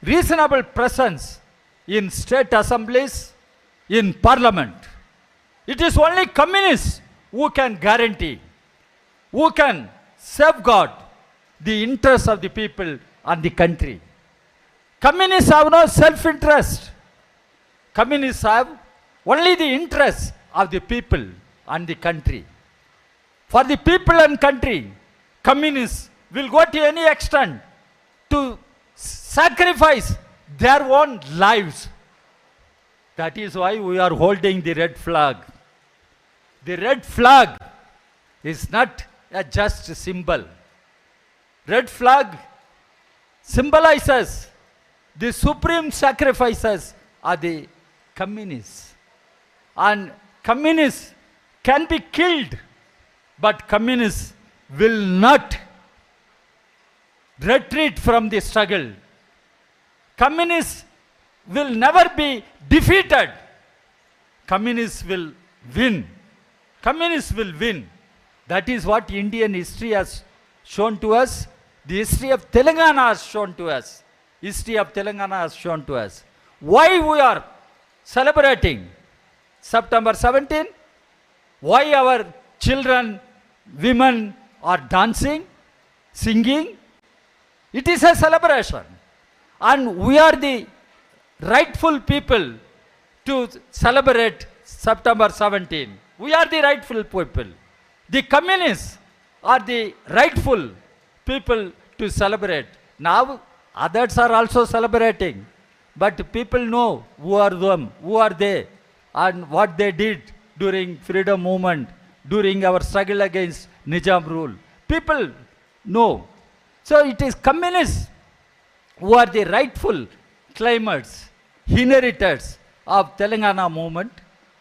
reasonable presence in state assemblies, in parliament. It is only communists who can guarantee, who can safeguard the interests of the people and the country. Communists have no self-interest. Communists have only the interests of the people and the country. For the people and country, communists will go to any extent to sacrifice their own lives. That is why we are holding the red flag. The red flag is not a just symbol. Red flag symbolizes the supreme sacrifices of the communists. And communists can be killed, but communists will not retreat from the struggle. Communists will never be defeated. Communists will win. Communists will win. That is what Indian history has shown to us. The history of Telangana has shown to us. History of Telangana has shown to us. Why we are celebrating September 17? Why our children, women are dancing, singing? It is a celebration. And we are the rightful people to celebrate September 17. We are the rightful people. The communists are the rightful people to celebrate. Now, others are also celebrating. But people know who are them, who are they, and what they did during freedom movement, during our struggle against Nizam rule. People know. So it is communists who are the rightful claimants, inheritors of Telangana movement.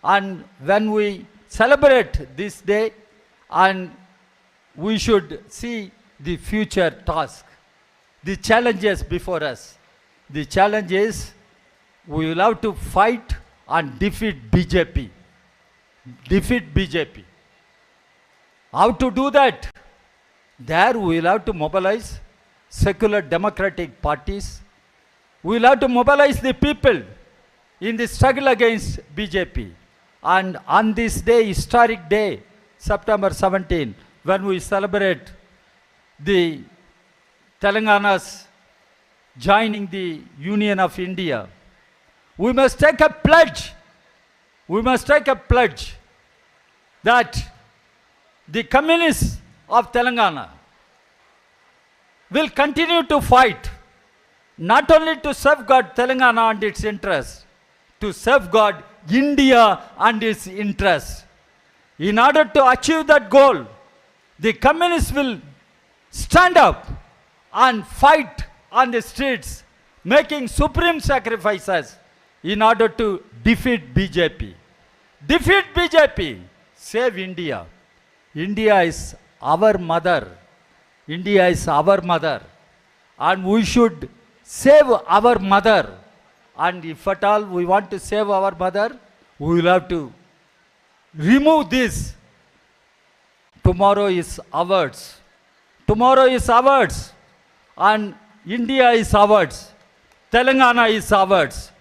And when we celebrate this day, and we should see the future task, the challenges before us. The challenge is we will have to fight and defeat BJP. Defeat BJP. How to do that? There we will have to mobilize secular democratic parties. We will have to mobilize the people in the struggle against BJP. And on this day, historic day, September 17, when we celebrate the Telangana's joining the Union of India, we must take a pledge. We must take a pledge that the communists of Telangana will continue to fight, not only to safeguard Telangana and its interests, to safeguard India and its interests. In order to achieve that goal, the communists will stand up and fight on the streets, making supreme sacrifices in order to defeat BJP. Defeat BJP, save India. India is our mother. India is our mother. And we should save our mother. And if at all we want to save our mother, we will have to remove this. Tomorrow is ours. Tomorrow is ours. And India is ours. Telangana is ours.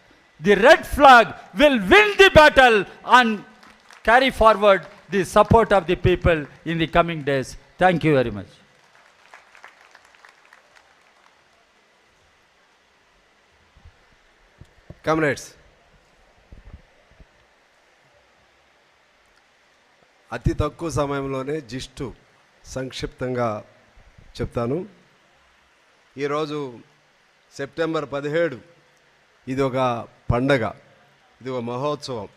The red flag will win the battle and carry forward the support of the people in the coming days. Thank you very much. Comrades, అతి తక్కువ సమయంలోనే gist సంక్షిప్తంగా చెప్తాను. ఈరోజు September 17, ఇది ఒక పండగ, ఇది ఒక మహోత్సవం.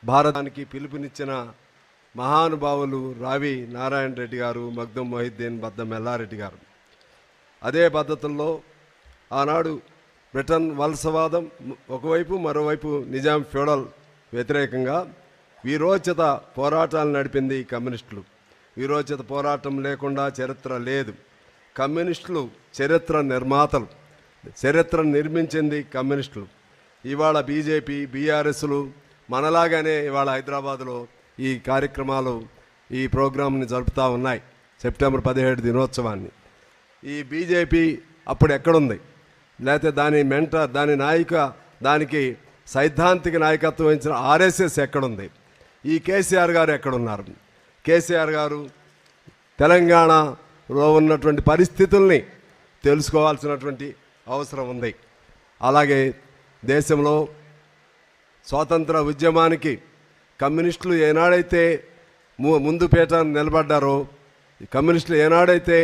భారతానికి పిలుపునిచ్చిన మహానుభావులు రావి నారాయణ రెడ్డి గారు, మగ్దుం మొహిద్దీన్, బద్దం ఎల్లారెడ్డి గారు. అదే పద్ధతుల్లో ఆనాడు బ్రిటన్ వలసవాదం ఒకవైపు, మరోవైపు నిజాం ఫ్యూడల్ వ్యతిరేకంగా వీరోచిత పోరాటాలు నడిపింది కమ్యూనిస్టులు. వీరోచిత పోరాటం లేకుండా చరిత్ర లేదు. కమ్యూనిస్టులు చరిత్ర నిర్మాతలు, చరిత్రను నిర్మించింది కమ్యూనిస్టులు. ఇవాళ బీజేపీ, బీఆర్ఎస్లు మనలాగానే ఇవాళ హైదరాబాదులో ఈ కార్యక్రమాలు, ఈ ప్రోగ్రాంని జరుపుతూ ఉన్నాయి, సెప్టెంబర్ 17 దినోత్సవాన్ని. ఈ బీజేపీ అప్పుడు ఎక్కడుంది? లేకపోతే దాని మెంటర్, దాని నాయక, దానికి సైద్ధాంతిక నాయకత్వం వహించిన ఆర్ఎస్ఎస్ ఎక్కడుంది? ఈ కేసీఆర్ గారు ఎక్కడున్నారు? కేసీఆర్ గారు తెలంగాణలో ఉన్నటువంటి పరిస్థితుల్ని తెలుసుకోవాల్సినటువంటి అవసరం ఉంది. అలాగే దేశంలో స్వాతంత్ర ఉద్యమానికి కమ్యూనిస్టులు ఏనాడైతే ముందు పీట నిలబడ్డారో, కమ్యూనిస్టులు ఏనాడైతే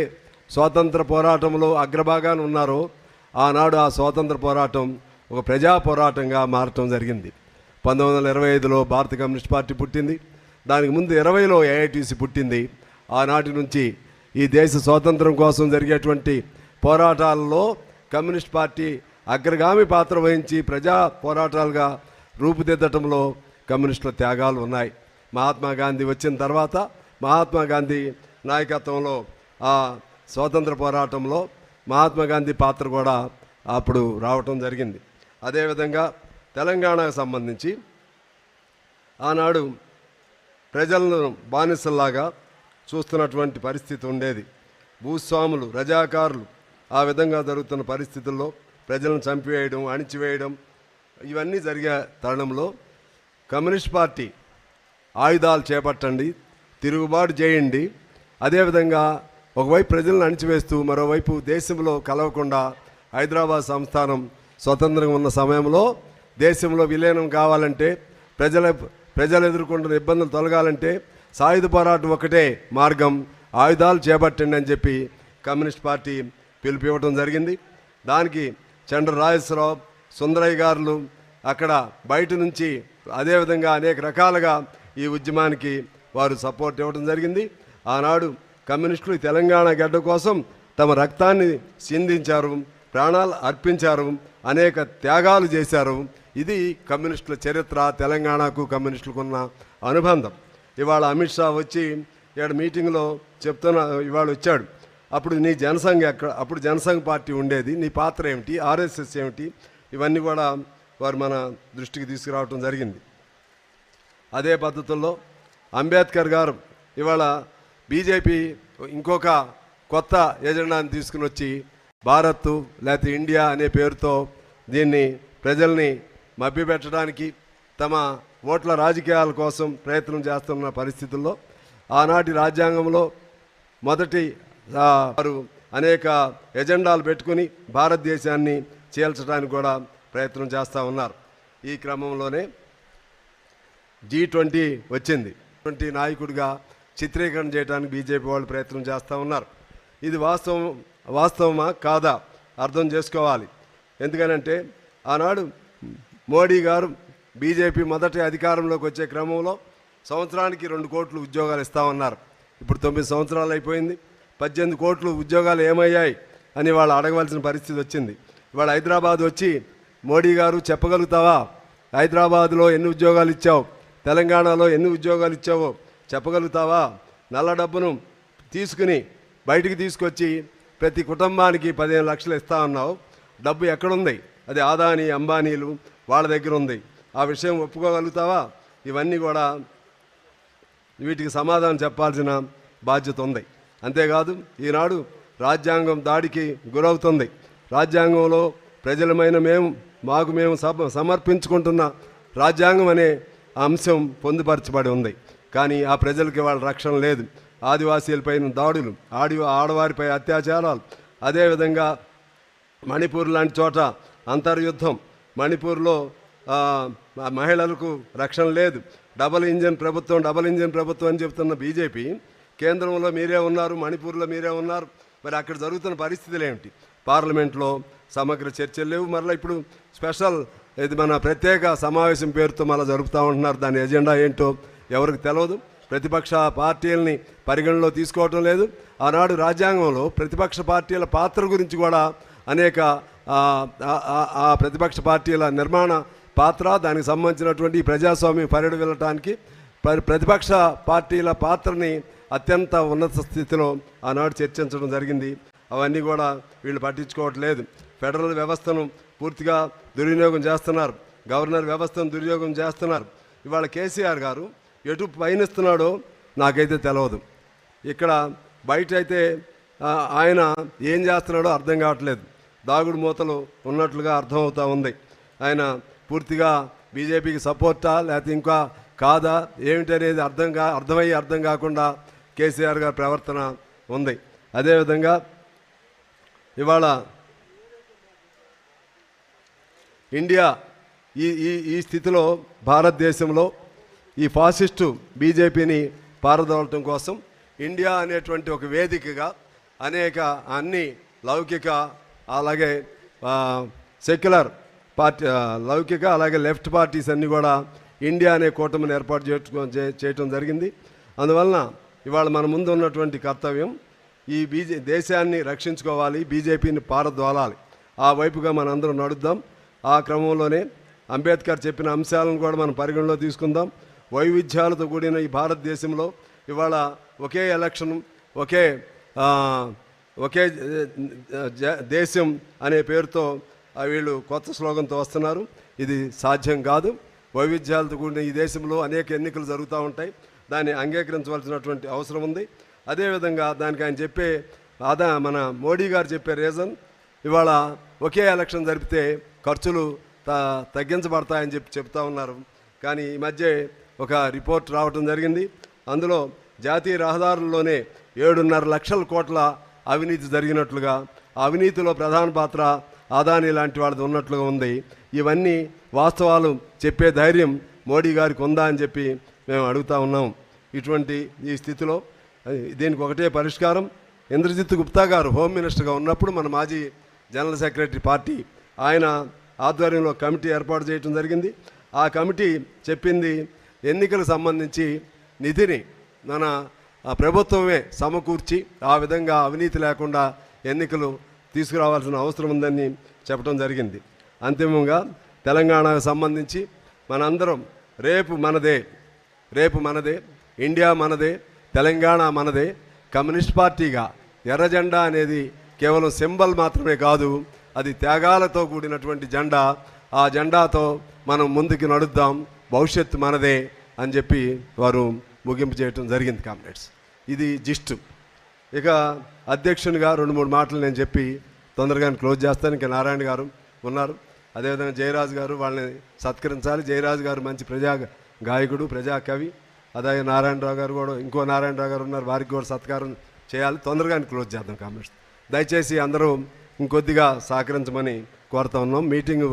స్వాతంత్ర పోరాటంలో అగ్రభాగాన ఉన్నారో, ఆనాడు ఆ స్వాతంత్ర పోరాటం ఒక ప్రజా పోరాటంగా మారటం జరిగింది. 1925లో భారత కమ్యూనిస్ట్ పార్టీ పుట్టింది. దానికి ముందు 20లో ఏఐటీసీ పుట్టింది. ఆనాటి నుంచి ఈ దేశ స్వాతంత్రం కోసం జరిగేటువంటి పోరాటాలలో కమ్యూనిస్ట్ పార్టీ అగ్రగామి పాత్ర వహించి ప్రజా పోరాటాలుగా రూపుదిద్దటంలో కమ్యూనిస్టుల త్యాగాలు ఉన్నాయి. మహాత్మా గాంధీ వచ్చిన తర్వాత మహాత్మా గాంధీ నాయకత్వంలో ఆ స్వాతంత్ర పోరాటంలో మహాత్మా గాంధీ పాత్ర కూడా అప్పుడు రావటం జరిగింది. అదేవిధంగా తెలంగాణకు సంబంధించి ఆనాడు ప్రజలను బానిసల్లాగా చూస్తున్నటువంటి పరిస్థితి ఉండేది. భూస్వాములు, రజాకారులు ఆ విధంగా జరుగుతున్న పరిస్థితుల్లో ప్రజలను చంపివేయడం, అణిచివేయడం ఇవన్నీ జరిగే తరుణంలో కమ్యూనిస్ట్ పార్టీ ఆయుధాలు చేపట్టండి, తిరుగుబాటు చేయండి, అదేవిధంగా ఒకవైపు ప్రజలను అణిచివేస్తూ మరోవైపు దేశంలో కలవకుండా హైదరాబాద్ సంస్థానం స్వతంత్రంగా ఉన్న సమయంలో దేశంలో విలీనం కావాలంటే, ప్రజలు ఎదుర్కొంటున్న ఇబ్బందులు తొలగాలంటే సాయుధ పోరాటం ఒకటే మార్గం, ఆయుధాలు చేపట్టండి అని చెప్పి కమ్యూనిస్ట్ పార్టీ పిలుపివ్వటం జరిగింది. దానికి చండ్ర రాజేశ్వరరావు, సుందరయ్య గారులు అక్కడ బయట నుంచి అదేవిధంగా అనేక రకాలుగా ఈ ఉద్యమానికి వారు సపోర్ట్ ఇవ్వడం జరిగింది. ఆనాడు కమ్యూనిస్టులు తెలంగాణ గడ్డ కోసం తమ రక్తాన్ని సిందించారు, ప్రాణాలు అర్పించారు, అనేక త్యాగాలు చేశారు. ఇది కమ్యూనిస్టుల చరిత్ర, తెలంగాణకు కమ్యూనిస్టులకు ఉన్న అనుబంధం. ఇవాళ అమిత్ షా వచ్చి ఇక్కడ మీటింగ్లో ఇవాళ వచ్చాడు. అప్పుడు నీ జనసంఘ్ అప్పుడు జనసంఘ్ పార్టీ ఉండేది, నీ పాత్ర ఏమిటి, ఆర్ఎస్ఎస్ ఏమిటి, ఇవన్నీ కూడా వారు మన దృష్టికి తీసుకురావటం జరిగింది. అదే పద్ధతుల్లో అంబేద్కర్ గారు ఇవాళ బీజేపీ ఇంకొక కొత్త ఎజెండాని తీసుకుని వచ్చి భారత్ లేకపోతే ఇండియా అనే పేరుతో దీన్ని ప్రజల్ని మభ్యపెట్టడానికి, తమ ఓట్ల రాజకీయాల కోసం ప్రయత్నం చేస్తున్న పరిస్థితుల్లో ఆనాటి రాజ్యాంగంలో మొదటి వారు అనేక ఎజెండాలు పెట్టుకుని భారతదేశాన్ని చీల్చడానికి కూడా ప్రయత్నం చేస్తూ ఉన్నారు. ఈ క్రమంలోనే G20 వచ్చింది. G20 నాయకుడిగా చిత్రీకరణ చేయడానికి బీజేపీ వాళ్ళు ప్రయత్నం చేస్తూ ఉన్నారు. ఇది వాస్తవమా కాదా అర్థం చేసుకోవాలి. ఎందుకనంటే ఆనాడు మోడీ గారు బీజేపీ మొదటి అధికారంలోకి వచ్చే క్రమంలో సంవత్సరానికి 2 కోట్లు ఉద్యోగాలు ఇస్తామన్నారు. ఇప్పుడు 9 సంవత్సరాలు అయిపోయింది. 18 కోట్లు ఉద్యోగాలు ఏమయ్యాయి అని వాళ్ళు అడగవలసిన పరిస్థితి వచ్చింది. ఇవాళ హైదరాబాద్ వచ్చి మోడీ గారు చెప్పగలుగుతావా, హైదరాబాద్లో ఎన్ని ఉద్యోగాలు ఇచ్చావు, తెలంగాణలో ఎన్ని ఉద్యోగాలు ఇచ్చావో చెప్పగలుగుతావా? నల్ల డబ్బును తీసుకుని బయటికి తీసుకొచ్చి ప్రతి కుటుంబానికి 15 లక్షలు ఇస్తా ఉన్నావు. డబ్బు ఎక్కడుంది? అది ఆదాని అంబానీలు వాళ్ళ దగ్గర ఉంది. ఆ విషయం ఒప్పుకోగలుగుతావా? ఇవన్నీ కూడా వీటికి సమాధానం చెప్పాల్సిన బాధ్యత ఉంది. అంతేకాదు ఈనాడు రాజ్యాంగం దాడికి గురవుతుంది. రాజ్యాంగంలో ప్రజలమైన మేము సమర్పించుకుంటున్న రాజ్యాంగం అనే అంశం పొందుపరచబడి ఉంది. కానీ ఆ ప్రజలకి వాళ్ళ రక్షణ లేదు. ఆదివాసీలపైన దాడులు, ఆడవారిపై అత్యాచారాలు, అదేవిధంగా మణిపూర్ లాంటి చోట అంతర్యుద్ధం, మణిపూర్లో మహిళలకు రక్షణ లేదు. డబల్ ఇంజిన్ ప్రభుత్వం అని చెప్తున్న బీజేపీ కేంద్రంలో మీరే ఉన్నారు, మణిపూర్లో మీరే ఉన్నారు. మరి అక్కడ జరుగుతున్న పరిస్థితులు ఏమిటి? పార్లమెంట్లో సమగ్ర చర్చలు లేవు. మరలా ఇప్పుడు స్పెషల్ ఇది మన ప్రత్యేక సమావేశం పేరుతో మళ్ళీ జరుపుతూ ఉంటున్నారు. దాని ఎజెండా ఏంటో ఎవరికి తెలియదు. ప్రతిపక్ష పార్టీలని పరిగణలో తీసుకోవటం లేదు. ఆనాడు రాజ్యాంగంలో ప్రతిపక్ష పార్టీల పాత్ర గురించి కూడా అనేక ఆ ప్రతిపక్ష పార్టీల నిర్మాణ పాత్ర, దానికి సంబంధించినటువంటి ప్రజాస్వామ్య పరిడి వెళ్ళటానికి ప్రతిపక్ష పార్టీల పాత్రని అత్యంత ఉన్నత స్థితిలో ఆనాడు చర్చించడం జరిగింది. అవన్నీ కూడా వీళ్ళు పట్టించుకోవట్లేదు. ఫెడరల్ వ్యవస్థను పూర్తిగా దుర్వినియోగం చేస్తున్నారు. గవర్నర్ వ్యవస్థను దుర్వినియోగం చేస్తున్నారు. ఇవాళ కేసీఆర్ గారు ఎటు పయనిస్తున్నాడో నాకైతే తెలియదు. ఇక్కడ బయట అయితే ఆయన ఏం చేస్తున్నాడో అర్థం కావట్లేదు. దాగుడు మూతలు ఉన్నట్లుగా అర్థమవుతూ ఉంది. ఆయన పూర్తిగా బీజేపీకి సపోర్టా లేకపోతే ఇంకా కాదా ఏమిటనేది అర్థం కాకుండా కేసీఆర్ గారి ప్రవర్తన ఉంది. అదేవిధంగా ఇవాళ ఇండియా ఈ స్థితిలో భారతదేశంలో ఈ ఫాసిస్టు బీజేపీని పారదోలటం కోసం ఇండియా అనేటువంటి ఒక వేదికగా అనేక అన్ని లౌకిక అలాగే సెక్యులర్ పార్టీ లౌకిక అలాగే లెఫ్ట్ పార్టీస్ అన్నీ కూడా ఇండియా అనే కూటమిని ఏర్పాటు చేయటం జరిగింది. అందువలన ఇవాళ మన ముందు ఉన్నటువంటి కర్తవ్యం ఈ దేశాన్ని రక్షించుకోవాలి, బీజేపీని పారదోలాలి. ఆ వైపుగా మనందరం నడుద్దాం. ఆ క్రమంలోనే అంబేద్కర్ చెప్పిన అంశాలను కూడా మనం పరిగణలో తీసుకుందాం. వైవిధ్యాలతో కూడిన ఈ భారతదేశంలో ఇవాళ ఒకే ఎలక్షన్, ఒకే దేశం అనే పేరుతో వీళ్ళు కొత్త స్లోగన్తో వస్తున్నారు. ఇది సాధ్యం కాదు. వైవిధ్యాలతో కూడిన ఈ దేశంలో అనేక ఎన్నికలు జరుగుతూ ఉంటాయి. దాన్ని అంగీకరించవలసినటువంటి అవసరం ఉంది. అదేవిధంగా దానికి ఆయన చెప్పే మన మోడీ గారు చెప్పే రీజన్ ఇవాళ ఒకే ఎలక్షన్ జరిపితే ఖర్చులు తగ్గించబడతాయని చెప్తా ఉన్నారు. కానీ ఈ మధ్య ఒక రిపోర్ట్ రావటం జరిగింది. అందులో జాతీయ రహదారుల్లోనే 7.5 లక్షల కోట్ల అవినీతి జరిగినట్లుగా, అవినీతిలో ప్రధాన పాత్ర ఆదాని లాంటి వాళ్ళది ఉన్నట్లుగా ఉంది. ఇవన్నీ వాస్తవాలు చెప్పే ధైర్యం మోడీ గారికి ఉందా అని చెప్పి మేము అడుగుతూ ఉన్నాం. ఇటువంటి ఈ స్థితిలో దీనికి ఒకటే పరిష్కారం. ఇంద్రజిత్ గుప్తా గారు హోమ్ మినిస్టర్గా ఉన్నప్పుడు మన మాజీ జనరల్ సెక్రటరీ పార్టీ ఆయన ఆధ్వర్యంలో కమిటీ ఏర్పాటు చేయడం జరిగింది. ఆ కమిటీ చెప్పింది ఎన్నికలకు సంబంధించి నిధిని మన ప్రభుత్వమే సమకూర్చి ఆ విధంగా అవినీతి లేకుండా ఎన్నికలు తీసుకురావాల్సిన అవసరం ఉందని చెప్పడం జరిగింది. అంతిమంగా తెలంగాణకు సంబంధించి మనందరం రేపు మనదే, ఇండియా మనదే, తెలంగాణ మనదే. కమ్యూనిస్ట్ పార్టీగా ఎర్ర జెండా అనేది కేవలం సింబల్ మాత్రమే కాదు, అది త్యాగాలతో కూడినటువంటి జెండా. ఆ జెండాతో మనం ముందుకు నడుద్దాం, భవిష్యత్తు మనదే అని చెప్పి వారు ముగింపు చేయటం జరిగింది. కామ్రేడ్స్, ఇది జిస్టు. ఇక అధ్యక్షునిగా 2-3 మాటలు నేను చెప్పి తొందరగా క్లోజ్ చేస్తాను. ఇంకా నారాయణ గారు ఉన్నారు, అదేవిధంగా జయరాజు గారు, వాళ్ళని సత్కరించాలి. జయరాజు గారు మంచి గాయకుడు, ప్రజాకవి. అలాగే నారాయణరావు గారు కూడా, ఇంకో నారాయణరావు గారు ఉన్నారు, వారికి కూడా సత్కారం చేయాలి. తొందరగా క్లోజ్ చేద్దాం కామెంట్స్. దయచేసి అందరూ ఇంకొద్దిగా సహకరించమని కోరుతా ఉన్నాం. మీటింగు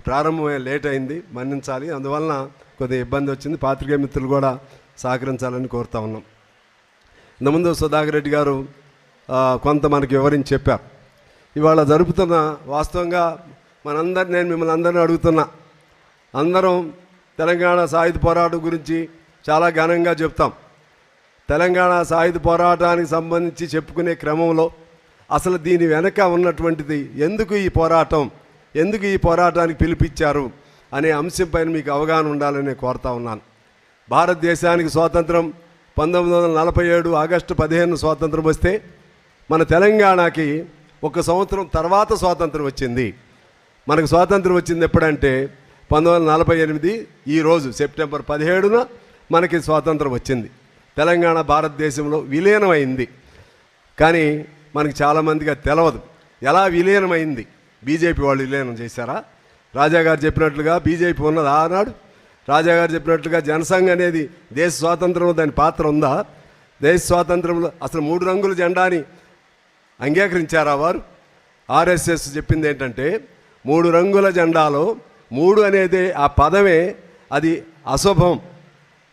ప్రారంభమే లేట్ అయింది, మన్నించాలి. అందువలన కొద్దిగా ఇబ్బంది వచ్చింది. పాత్రికేయ మిత్రులు కూడా సహకరించాలని కోరుతా ఉన్నాం. ఇంతకుముందు సుధాకర్ రెడ్డి గారు కొంత మనకి వివరించి చెప్పారు. ఇవాళ జరుపుతున్న వాస్తవంగా నేను మిమ్మల్ని అందరినీ అడుగుతున్నా, అందరం తెలంగాణ సాయుధ పోరాటం గురించి చాలా ఘనంగా చెప్తాం. తెలంగాణ సాయుధ పోరాటానికి సంబంధించి చెప్పుకునే క్రమంలో అసలు దీని వెనక ఉన్నటువంటిది ఎందుకు ఈ పోరాటం, ఎందుకు ఈ పోరాటానికి పిలిపించారు అనే అంశం పైన మీకు అవగాహన ఉండాలని కోరుతా ఉన్నాను. భారతదేశానికి స్వాతంత్రం 1947 ఆగస్టు 15 స్వాతంత్రం వస్తే మన తెలంగాణకి 1 సంవత్సరం తర్వాత స్వాతంత్రం వచ్చింది. మనకు స్వాతంత్రం వచ్చింది ఎప్పుడంటే 1948 ఈరోజు సెప్టెంబర్ 17న మనకి స్వాతంత్రం వచ్చింది. తెలంగాణ భారతదేశంలో విలీనమైంది. కానీ మనకి చాలామందిగా తెలియదు ఎలా విలీనమైంది. బీజేపీ వాళ్ళు విలీనం చేశారా? రాజాగారు చెప్పినట్లుగా బీజేపీ ఉన్నది ఆనాడు. రాజాగారు చెప్పినట్లుగా జనసంఘ్ అనేది దేశ స్వాతంత్రంలో దాని పాత్ర ఉందా? దేశ స్వాతంత్రంలో అసలు 3 రంగుల జెండాని అంగీకరించారా వారు? ఆర్ఎస్ఎస్ చెప్పింది ఏంటంటే 3 రంగుల జెండాలో 3 అనేది ఆ పదమే అది అశుభం,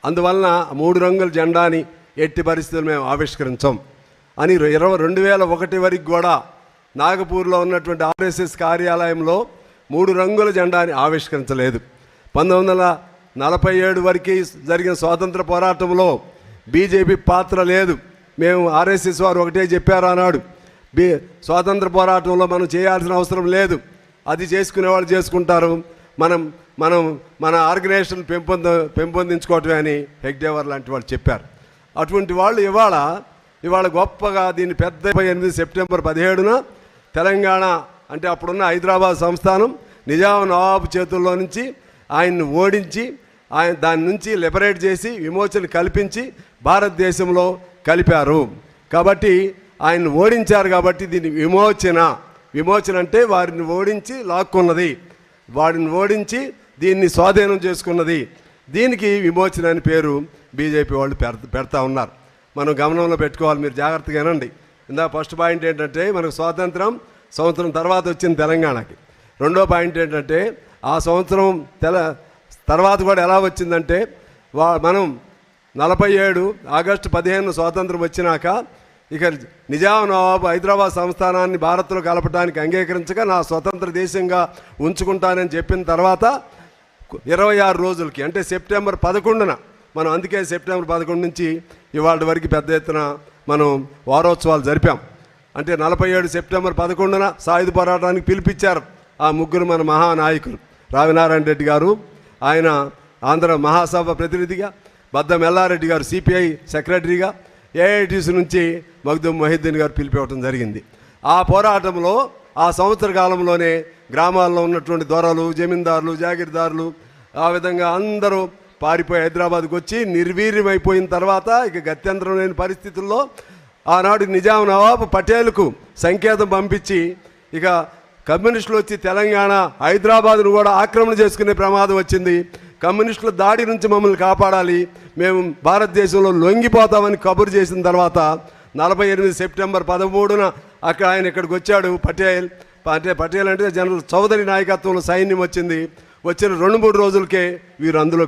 అందువలన 3 రంగుల జెండాని ఎట్టి పరిస్థితులు మేము ఆవిష్కరించాం అని 2001 వరకు కూడా నాగపూర్లో ఉన్నటువంటి ఆర్ఎస్ఎస్ కార్యాలయంలో 3 రంగుల జెండాని ఆవిష్కరించలేదు. 1947 వరకు జరిగిన స్వాతంత్ర పోరాటంలో బీజేపీ పాత్ర లేదు. మేము ఆర్ఎస్ఎస్ వారు ఒకటే చెప్పారు ఆనాడు, స్వాతంత్ర పోరాటంలో మనం చేయాల్సిన అవసరం లేదు, అది చేసుకునే వాళ్ళు చేసుకుంటారు, మన ఆర్గనైజేషన్ పెంపొందించుకోవటమే అని హెగ్డేవర్ లాంటి వాళ్ళు చెప్పారు. అటువంటి వాళ్ళు ఇవాళ గొప్పగా దీన్ని 8 సెప్టెంబర్ 17న తెలంగాణ అంటే అప్పుడున్న హైదరాబాద్ సంస్థానం నిజాం నవాబు చేతుల్లో నుంచి ఆయన్ని ఓడించి దాని నుంచి లిబరేట్ చేసి విమోచన కల్పించి భారతదేశంలో కలిపారు. కాబట్టి ఆయన్ని ఓడించారు కాబట్టి దీన్ని విమోచన అంటే వారిని ఓడించి లాక్కున్నది, వారిని ఓడించి దీన్ని స్వాధీనం చేసుకున్నది. దీనికి విమోచన అని పేరు బీజేపీ వాళ్ళు పెడతా ఉన్నారు. మనం గమనంలో పెట్టుకోవాలి. మీరు జాగ్రత్తగా వినండి. ఫస్ట్ పాయింట్ ఏంటంటే మనకు స్వాతంత్రం సంవత్సరం తర్వాత వచ్చింది తెలంగాణకి. రెండో పాయింట్ ఏంటంటే ఆ సంవత్సరం తర్వాత కూడా ఎలా వచ్చిందంటే మనం 47 ఆగస్టు 15 స్వాతంత్రం వచ్చినాక ఇక నిజాం నవాబు హైదరాబాద్ సంస్థానాన్ని భారత్లో కలపడానికి అంగీకరించగా నా స్వతంత్ర దేశంగా ఉంచుకుంటానని చెప్పిన తర్వాత 26 రోజులకి అంటే సెప్టెంబర్ 11న మనం, అందుకే సెప్టెంబర్ 11 నుంచి ఇవాళ వరకు పెద్ద ఎత్తున మనం వారోత్సవాలు జరిపాం. అంటే 47 సెప్టెంబర్ 11న సాయుధ పోరాటానికి పిలిపించారు ఆ 3 మన మహానాయకులు. రావినారాయణ రెడ్డి గారు ఆయన ఆంధ్ర మహాసభ ప్రతినిధిగా, బద్దం ఎల్లారెడ్డి గారు సిపిఐ సెక్రటరీగా, ఏఐటీసీ నుంచి మగ్దుమ్ మొహిద్దీన్ గారు పిలిపివ్వటం జరిగింది. ఆ పోరాటంలో ఆ సంవత్సర కాలంలోనే గ్రామాల్లో ఉన్నటువంటి దొరలు, జమీందారులు, జాగీర్దారులు ఆ విధంగా అందరూ పారిపోయి హైదరాబాద్కి వచ్చి నిర్వీర్యమైపోయిన తర్వాత ఇక గత్యంతరం లేని పరిస్థితుల్లో ఆనాడు నిజాం నవాబు పటేల్కు సంకేతం పంపించి ఇక కమ్యూనిస్టులు వచ్చి తెలంగాణ హైదరాబాద్ను కూడా ఆక్రమణ చేసుకునే ప్రమాదం వచ్చింది, కమ్యూనిస్టుల దాడి నుంచి మమ్మల్ని కాపాడాలి, మేము భారతదేశంలో లొంగిపోతామని కబురు చేసిన తర్వాత 48 సెప్టెంబర్ 13న ఆయన ఇక్కడికి వచ్చాడు. పటేల్ అంటే జనరల్ చౌదరి నాయకత్వంలో సైన్యం వచ్చింది. వచ్చిన 2-3 రోజులకే వీరు అందులో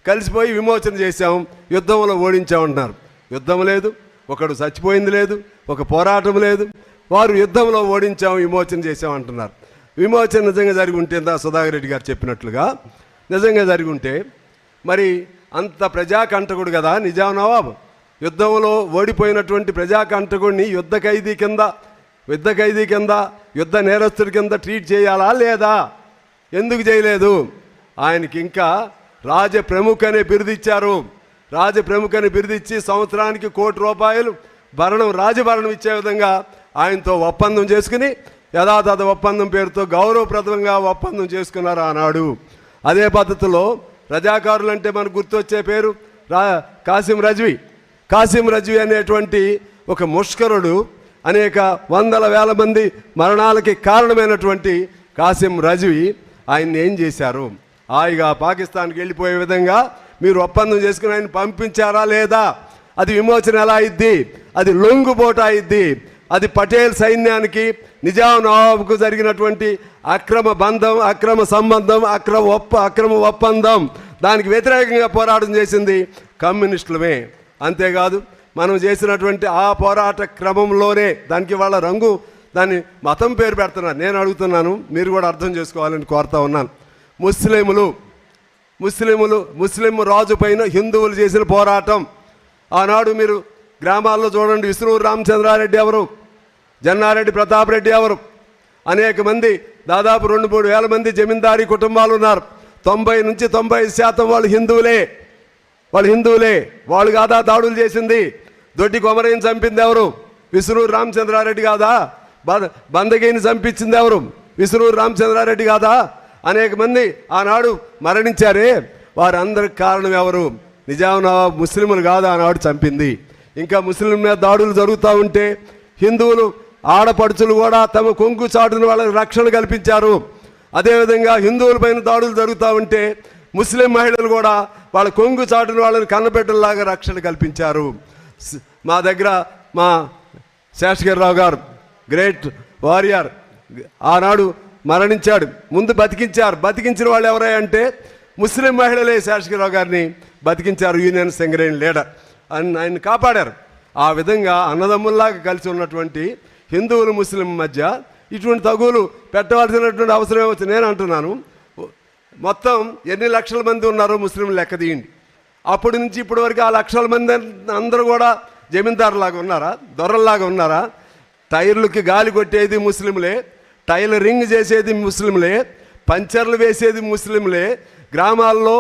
కలిసిపోయి విమోచన చేశాం, యుద్ధంలో ఓడించామంటున్నారు. యుద్ధం లేదు, ఒకడు చచ్చిపోయింది లేదు, ఒక పోరాటం లేదు, వారు యుద్ధంలో ఓడించాం, విమోచన చేశామంటున్నారు. విమోచన నిజంగా జరిగి ఉంటే సుధాకర్ రెడ్డి గారు చెప్పినట్లుగా నిజంగా జరిగి ఉంటే మరి అంత ప్రజాకంటకుడు కదా నిజాం నవాబు. యుద్ధంలో ఓడిపోయినటువంటి ప్రజాకంటకుడిని యుద్ధ ఖైదీ కింద యుద్ధ నేరస్తుడి కింద ట్రీట్ చేయాలా లేదా? ఎందుకు చేయలేదు? ఆయనకి ఇంకా రాజప్రముఖ అనే బిరుదు ఇచ్చారు. రాజప్రముఖ అని బిరుదిచ్చి సంవత్సరానికి ₹1 రాజభరణం ఇచ్చే విధంగా ఆయనతో ఒప్పందం చేసుకుని యథాతథ ఒప్పందం పేరుతో గౌరవప్రదంగా ఒప్పందం చేసుకున్నారు ఆనాడు. అదే పద్ధతిలో రజాకారులు అంటే మనకు గుర్తొచ్చే పేరు కాసిం రజ్వీ అనేటువంటి ఒక ముష్కరుడు, అనేక వందల వేల మంది మరణాలకి కారణమైనటువంటి కాసిం రజ్వీ ఆయన్ని ఏం చేశారు? హాయిగా పాకిస్తాన్కి వెళ్ళిపోయే విధంగా మీరు ఒప్పందం చేసుకుని ఆయన పంపించారా లేదా? అది విమోచన ఎలా అయింది? అది లొంగుబోట అయింది. అది పటేల్ సైన్యానికి నిజాం నవాబుకు జరిగినటువంటి అక్రమ బంధం, అక్రమ సంబంధం, అక్రమ ఒప్పందం. దానికి వ్యతిరేకంగా పోరాటం చేసింది కమ్యూనిస్టులమే. అంతేకాదు మనం చేసినటువంటి ఆ పోరాట క్రమంలోనే దానికి వాళ్ళ రంగు, దాన్ని మతం పేరు పెడుతున్నారు. నేను అడుగుతున్నాను, మీరు కూడా అర్థం చేసుకోవాలని కోరుతా ఉన్నాను. ముస్లిం రాజు పైన హిందువులు చేసిన పోరాటం. ఆనాడు మీరు గ్రామాల్లో చూడండి, విష్ణువు రామచంద్రారెడ్డి ఎవరు, జన్నారెడ్డి ప్రతాప్ రెడ్డి ఎవరు, అనేక మంది, దాదాపు 2-3 వేల మంది జమీందారీ కుటుంబాలు ఉన్నారు. 90 నుంచి 95% వాళ్ళు హిందువులే. వాళ్ళు కాదా దాడులు చేసింది? దొడ్డి కొమరయ్యని చంపింది ఎవరు? విష్ణువు రామచంద్రారెడ్డి కాదా? బందగీని చంపించింది ఎవరు? విష్ణువు రామచంద్రారెడ్డి కాదా? అనేక మంది ఆనాడు మరణించారే, వారందరికి కారణం ఎవరు? నిజాం నవాబ్ ముస్లింలు కాదా ఆనాడు చంపింది? ఇంకా ముస్లిం మీద దాడులు జరుగుతూ ఉంటే హిందువులు ఆడపడుచులు కూడా తమ కొంగు చాటును వాళ్ళకి రక్షణ కల్పించారు. అదేవిధంగా హిందువుల పైన దాడులు జరుగుతూ ఉంటే ముస్లిం మహిళలు కూడా వాళ్ళ కొంగు చాటును వాళ్ళని కన్నబిడ్డల్లాగా రక్షణ కల్పించారు. మా దగ్గర మా శేషగిరిరావు గారు గ్రేట్ వారియర్ ఆనాడు మరణించాడు. ముందు బతికించిన వాళ్ళు ఎవరై అంటే ముస్లిం మహిళలే శేషగిరిరావు గారిని బతికించారు. యూనియన్ సింగరేణి లీడర్ ఆయన కాపాడారు. ఆ విధంగా అన్నదమ్ముల్లాగా కలిసి ఉన్నటువంటి హిందువులు ముస్లిం మధ్య ఇటువంటి తగులు పెట్టవలసినటువంటి అవసరం ఏమొచ్చి నేను అంటున్నాను. మొత్తం ఎన్ని లక్షల మంది ఉన్నారో ముస్లింలు లెక్క తీయండి. అప్పటి నుంచి ఇప్పటి వరకు ఆ లక్షల మంది అందరూ కూడా జమీందారులాగా ఉన్నారా, దొరల్లాగా ఉన్నారా? టైర్లకి గాలి కొట్టేది ముస్లింలే, టైలరింగ్ చేసేది ముస్లింలే, పంచర్లు వేసేది ముస్లింలే, గ్రామాల్లో